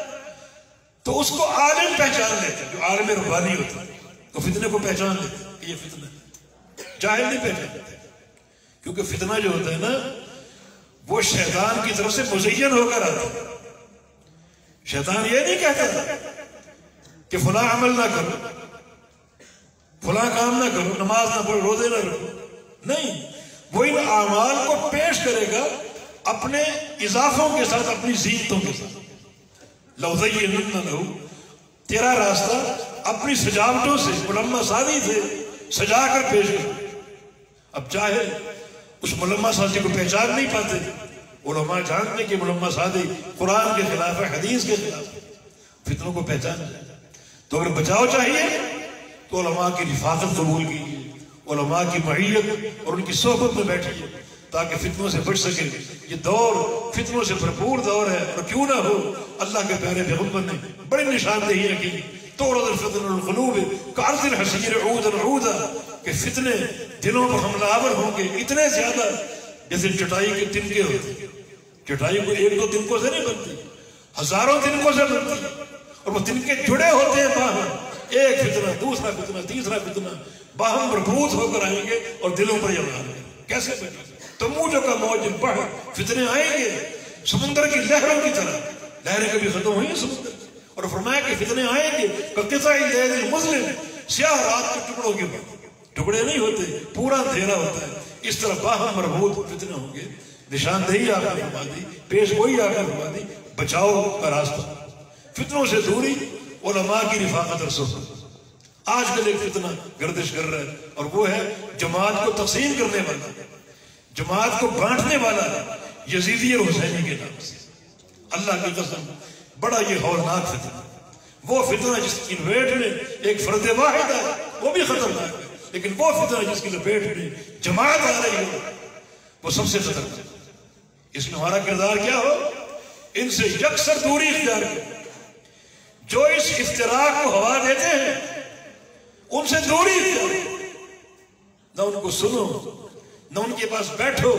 تو اس کو عالم پہچان لیتے، جو عالم ربانی ہوتا ہے تو فتنے کو پہچان لیتے کہ یہ فتنہ ہے، جاہل نہیں پہچان لیتے، کیونکہ فتنہ جو ہوتا ہے نا، وہ شیطان کی طرف سے مزین ہو کر آتا ہے۔ شیطان یہ نہیں کہتا کہ فلاں عمل نہ کرو، فلاں کام نہ کرو، نماز نہ پڑھو، روزے نہ رکھو، نہیں، وہ ان اعمال کو پیش کرے گا اپنے اضافوں کے ساتھ، اپنی زینتوں کے ساتھ۔ لَوْزَيِّنُنَّ لَهُ، تیرا راستہ اپنی سجاوٹوں سے، ملمہ سازی سے سجا کر پیش کرو۔ اب جاہل اس ملمہ سازی کو پہچان نہیں پاتے، علماء جانتے کہ ملمہ سازی قرآن کے خلاف ہے، حدیث کے خلاف ہے، فتنوں کو پہچان جائے۔ تو اگر بچاؤ چاہیے تو علماء کی رفاقت قبول کیجیے، علماء کی معیت اور ان کی صحبت میں بیٹھیے تاکہ فتنوں سے بچ سکے۔ یہ دور فتنوں سے بھرپور دور ہے، اور کیوں نہ ہو، اللہ کے پیارے پیغمبر نے بڑی نشاندہی کی، تورد الفتن القلوب کعرض الحصیر عودا عودا، کہ فتنے دلوں پر حملہ آور ہوں گے اتنے زیادہ جیسے چٹائی کے تنکے ہوتے ہیں۔ چٹائی کو ایک دو تنکوں سے نہیں بنتی، ہزاروں تنکوں سے بنتی، اور وہ تنکے جڑے ہوتے ہیں باہم، ایک فتنہ، دوسرا فتنہ، تیسرا فتنہ، باہم مربوط ہو کر آئیں گے اور دلوں پر یہ آئیں گے۔ کیسے بچے؟ تموجوں کا موج بڑھ، فتنے آئیں گے سمندر کی لہروں کی طرح، لہریں کبھی ختم ہوئی ہیں سمندر، اور فرمایا کہ فتنے آئیں گے قطع اللیل المظلم، سیاہ رات کے ٹکڑوں کے بعد، ٹکڑے نہیں ہوتے، پورا اندھیرا ہوتا ہے، اس طرح باہم مربوط فتنے ہوں گے۔ نشاندہی آپ نے فرما دی، پیش گوئی آپ نے فرما دی، بچاؤ کا راستہ، فتنوں سے دوری، علماء کی رفاقت اور صحبت۔ آج کل ایک فتنہ گردش کر رہا ہے، اور وہ ہے جماعت کو تقسیم کرنے والا، جماعت کو بانٹنے والا، یزیدی اور حسینی کے نام سے۔ اللہ کی قسم بڑا یہ ہولناک فتنہ، وہ فتنہ جس کی ویٹ میں ایک فرد واحد ہے، وہ بھی خطرناک ہے، لیکن وہ فتنہ جس کی لپیٹ میں جماعت آ رہی ہو وہ سب سے خطرناک. اس میں ہمارا کردار کیا ہو؟ ان سے یکسر دوری اختیار کرو. جو اس افتراق کو ہوا دیتے ہیں ان سے دوری اختیار کرو. نہ ان کو سنو، نہ ان کے پاس بیٹھو،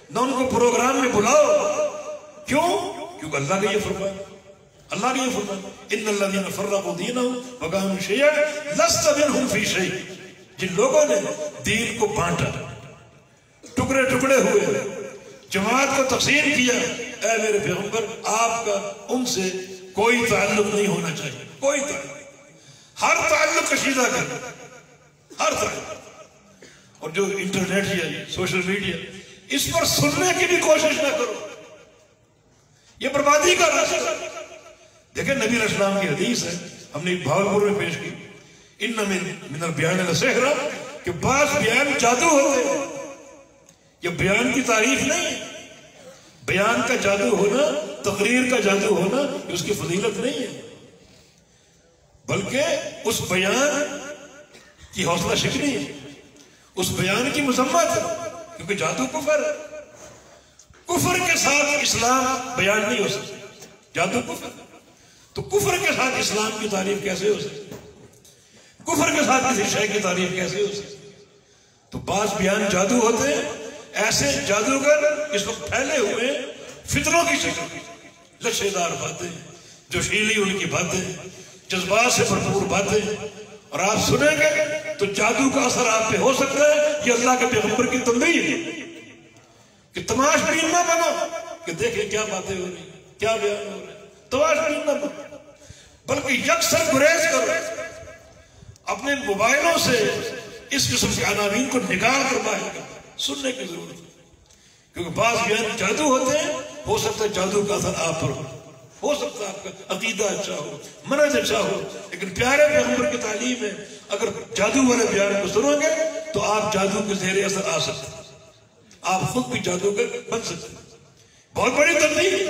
نہ ان کو پروگرام میں بلاؤ. کیوں؟ کیونکہ اللہ کا یہ فرمان، اللہ نے یہ فرمایا ان الذین فرقوا دینہم وکانوا شیعا لست منہم فی شیء. جن لوگوں نے دین کو بانٹا، ٹکڑے ٹکڑے ہوئے، جماعت کو تقسیم کیا، اے میرے پیغمبر آپ کا ان سے کوئی تعلق نہیں ہونا چاہیے. کوئی تعلق، ہر تعلق کشیدہ کر، ہر تعلق. اور جو انٹرنیٹ یا سوشل میڈیا اس پر سننے کی بھی کوشش نہ کرو، یہ بربادی کا راستہ. دیکھیں نبی علیہ السلام کی حدیث ہے، ہم نے بھاولپور میں پیش کی، ان من البیان لسحرا، کہ بعض بیان جادو ہوتے ہیں. یہ بیان کی تعریف نہیں ہے. بیان کا جادو ہونا، تقریر کا جادو ہونا یہ اس کی فضیلت نہیں ہے، بلکہ اس بیان کی حوصلہ شکنی ہے، اس بیان کی مذمت ہے. کیونکہ جادو کفر ہے. کفر کے ساتھ اسلام بیان نہیں ہو سکتا. جادو کفر، تو کفر کے ساتھ اسلام کی تعریف کیسے ہو سکتی؟ کفر کے ساتھ کسی شے کی تعریف کیسے ہو سکتی؟ تو بعض بیان جادو ہوتے ہیں. ایسے جادوگر اس وقت پھیلے ہوئے فتنوں کی شکل، لچھے دار باتیں، جوشیلی ان کی باتیں، جذبات سے بھرپور باتیں، اور آپ سنیں گے تو جادو کا اثر آپ پہ ہو سکتا ہے. یہ اللہ کے پیغمبر کی تنبیہ ہے کہ تماش بین نہ بنو، کہ دیکھیں کیا باتیں ہو رہی ہیں، کیا بیان ہو رہے ہیں. تماش بین نہ بنو، بلکہ یکسر گریز کرو. اپنے موبائلوں سے اس قسم کے عناوین کو نکال کر باہر کرو. سننے کی ضرورت ہے، کیونکہ بعض بیان جادو ہوتے ہیں. ہو سکتا ہے جادو کا اثر آپ پر ہو سکتا ہے آپ کا عقیدہ اچھا ہو، منہج اچھا ہو، لیکن پیارے پیغمبر کی تعلیم ہے اگر جادو والے بیان کو سنو گے تو آپ جادو کے زیر اثر آ سکتے ہیں، آپ خود بھی جادوگر بن سکتے ہیں. بہت بڑی تبدیلی.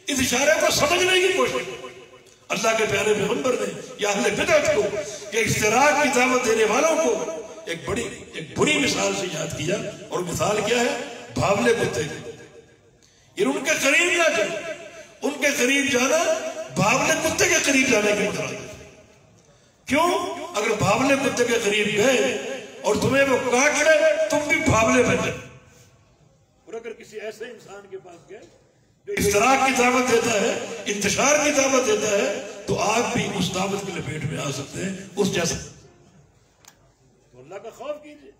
اس اشارے کو سمجھنے کی کوشش اللہ کے پیارے پیغمبر نے یا اہل بدعت کو کہ افتراق کی دعوت دینے والوں کو ایک بری مثال سے یاد کیا. اور مثال کیا ہے؟ بھاولے کتے کی. یہ ان کے قریب نہ جانا، ان کے قریب جانا بھاولے کتے کے قریب جانے کے مطابق. کیوں؟ اگر بھاولے کتے کے قریب گئے اور تمہیں وہ کاٹ لے تم بھی بھاولے بن جائے. اور اگر کسی ایسے انسان کے پاس گئے جو افتراق کی دعوت دیتا ہے، انتشار کی دعوت دیتا ہے، تو آپ بھی اس دعوت کی لپیٹ میں آ سکتے ہیں اس جیسا. تو اللہ کا خوف کیجئے.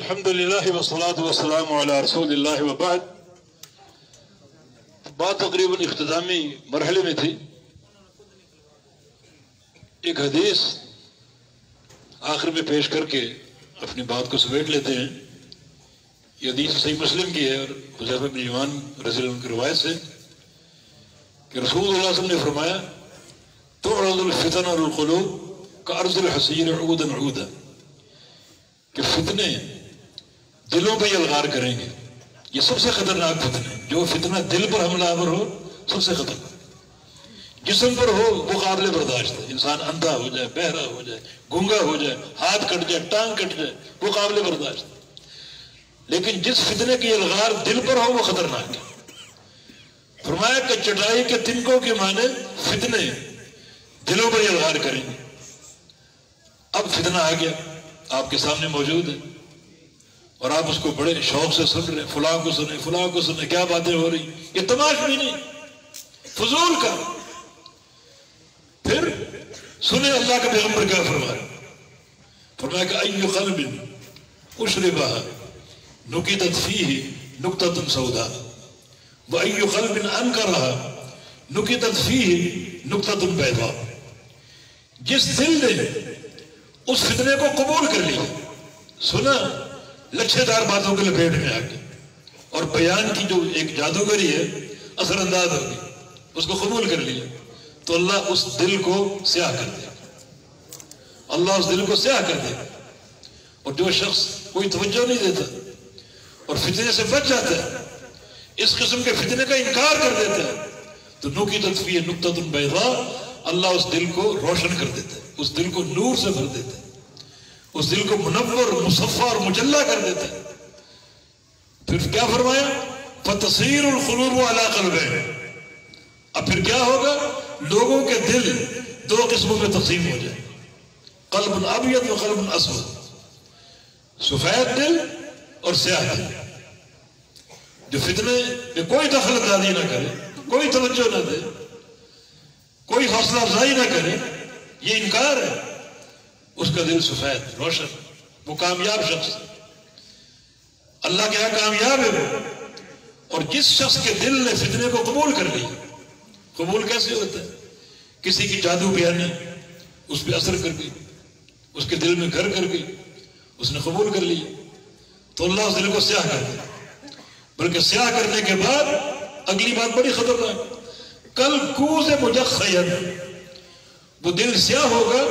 الحمدللہ والصلاة والسلام علی رسول اللہ وبعد. بات تقریباً اختتامی مرحلے میں تھی. ایک حدیث آخر میں پیش کر کے اپنی بات کو سمیٹ لیتے ہیں. یہ حدیث صحیح مسلم کی ہے اور حذیفہ بن یمان رضی اللہ عنہ کی روایت سے کہ رسول اللہ صلی اللہ علیہ وسلم نے فرمایا تعرض الفتن والقلوب کعرض الحصیر عودا عودا، کہ فتنے دلوں پہ یلغار کریں گے. یہ سب سے خطرناک فتنہ ہے. جو فتنہ دل پر حملہ آور ہو سب سے خطرناک. جسم پر ہو وہ قابل برداشت ہے، انسان اندھا ہو جائے، بہرا ہو جائے، گونگا ہو جائے، ہاتھ کٹ جائے، ٹانگ کٹ جائے، وہ قابل برداشت ہے. لیکن جس فتنے کی یلغار دل پر ہو وہ خطرناک ہے. فرمایا کہ چٹائی کے تنکوں کے معنی فتنے دلوں پر یلغار کریں گے. اب فتنہ آ گیا، آپ کے سامنے موجود ہے اور آپ اس کو بڑے شوق سے سن رہے ہیں. فلاں کو سنیں، فلاں کو سنیں، کیا باتیں ہو رہی. یہ تماش بھی نہیں، فضول کا. پھر سنیں اللہ کے پیغمبر کیا فرمایا کہ ای قلب اشربها نکتت فیہ نکتۃ سوداء وای قلب انکرها نکتت فیہ نکتۃ بیضاء. جس دل نے اس فتنے کو قبول کر لیا، سنا، لچھے دار باتوں کے لپیٹ میں آ گئی اور بیان کی جو ایک جادوگری ہے اثر انداز ہو گئی، اس کو قبول کر لیا، تو اللہ اس دل کو سیاہ کر دے گا. اللہ اس دل کو سیاہ کر دے گا. اور جو شخص کوئی توجہ نہیں دیتا اور فتنے سے بچ جاتا ہے، اس قسم کے فتنے کا انکار کر دیتا ہے، تو نکتت فیہ نکتۃ بیضاء، اللہ اس دل کو روشن کر دیتا ہے، اس دل کو نور سے بھر دیتا ہے، اس دل کو منور، مصفہ اور مجلہ کر دیتا ہے. پھر کیا فرمایا؟ فتصیر القلوب علی قلبین. اب پھر کیا ہوگا؟ لوگوں کے دل دو قسموں میں تقسیم ہو جائے، قلب ابیض و قلب اسود. سفید دل اور سیاہ دل. جو فتنے میں کوئی دخل اندازی نہ کرے، کوئی توجہ نہ دے، کوئی حوصلہ افزائی نہ کرے، یہ انکار ہے، اس کا دل سفید روشن، وہ کامیاب شخص ہے، اللہ کے یہاں کامیاب ہے وہ. اور جس شخص کے دل نے فتنے کو قبول کر لیا، قبول کیسے ہوتا ہے؟ کسی کی جادو بیانی اس پہ اثر کر گئی، اس کے دل میں گھر کر گئی، اس نے قبول کر لیا، تو اللہ اس دل کو سیاہ کر دے. بلکہ سیاہ کرنے کے بعد اگلی بات بڑی خطرناک، کل کوز مجخین، وہ دل سیاہ ہوگا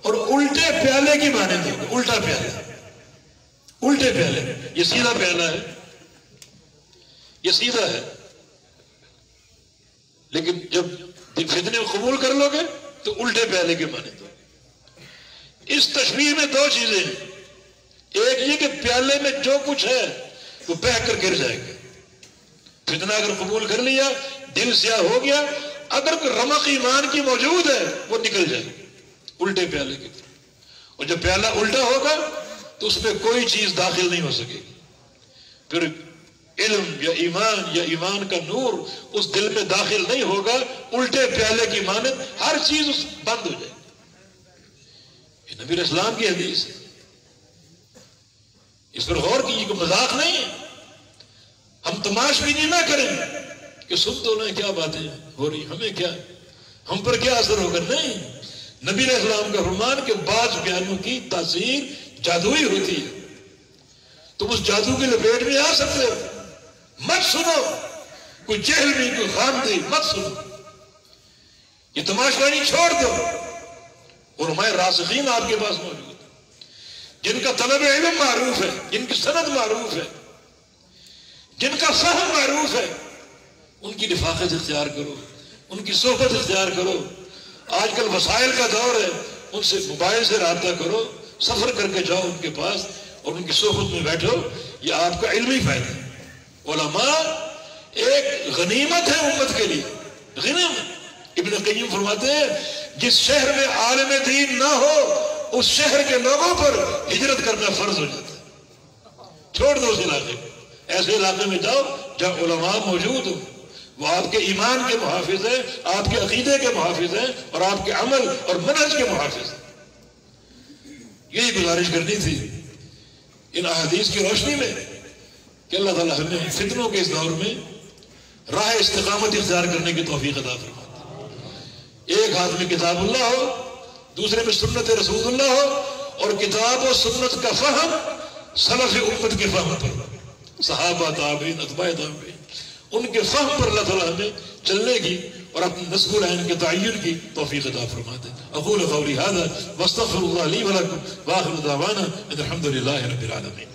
اور الٹے پیالے کی مانند ہوگا. الٹا پیالہ، الٹے پیالے. یہ سیدھا پیالہ ہے، یہ سیدھا ہے، لیکن جب فتنے کو قبول کر لو گے تو الٹے پیالے کے مانند ہوگا. اس تشبیہ میں دو چیزیں ہیں. ایک یہ کہ پیالے میں جو کچھ ہے وہ بہہ کر گر جائے گا. فتنہ اگر قبول کر لیا، دل سیاہ ہو گیا، اگر کوئی رمق ایمان کی موجود ہے وہ نکل جائے گی الٹے پیالے کی طرف. اور جب پیالہ الٹا ہوگا تو اس میں کوئی چیز داخل نہیں ہو سکے گی. پھر علم یا ایمان کا نور اس دل میں داخل نہیں ہوگا، الٹے پیالے کی مانند ہر چیز بند ہو جائے گی. یہ نبی اسلام کی حدیث ہے، اس پر غور کیجیے کہ مذاق نہیں ہے. ہم تماش بھی نہیں نہ کریں کہ سن تو لیں کیا باتیں ہو رہی، ہمیں کیا، ہم پر کیا اثر ہوگا. نہیں، نبی علیہ السلام کا فرمان کہ بعض بیانوں کی تاثیر جادوئی ہوتی ہے. تم اس جادو کے لپیٹ میں آ سکتے ہو، مت سنو. کوئی جہل بھی، کوئی خامدی مت سنو. یہ تماشگانی چھوڑ دو. علماء راسخین آپ کے پاس موجود ہیں، جن کا طلب علم معروف ہے، جن کی سند معروف ہے، جن کا فہم معروف ہے، ان کی رفاقت اختیار کرو، ان کی صحبت اختیار کرو. آج کل وسائل کا دور ہے، ان سے موبائل سے رابطہ کرو، سفر کر کے جاؤ ان کے پاس اور ان کی صحبت میں بیٹھو. یہ آپ کا علمی فائدہ ہے. علماء ایک غنیمت ہے امت کے لیے، غنیمت. ابن قیم فرماتے ہیں جس شہر میں عالم دین نہ ہو اس شہر کے لوگوں پر ہجرت کرنا فرض ہو جاتا ہے. چھوڑ دو اس علاقے کو، ایسے علاقے میں جاؤ جہاں علماء موجود ہوں، وہ آپ کے ایمان کے محافظ ہیں، آپ کے عقیدے کے محافظ ہیں اور آپ کے عمل اور منہج کے محافظ ہیں. یہی گزارش کرنی تھی ان احادیث کی روشنی میں کہ اللہ تعالیٰ ہمیں فتنوں کے اس دور میں راہ استقامت اختیار کرنے کی توفیق عطا فرمائے۔ ایک ہاتھ میں کتاب اللہ ہو، دوسرے میں سنت رسول اللہ ہو، اور کتاب و سنت کا فہم سلف امت کے فہم پر، صحابہ تابعین اتباع تابعین، ان کے فہم پر اللہ تعالیٰ ہمیں چلنے کی اور اپنے نسب العین کے تعین کی توفیق عطا فرما دے۔ اقول قولی ھذا واستغفر اللہ لی ولکم وآخر دعوانا ان الحمد للہ رب العالمین۔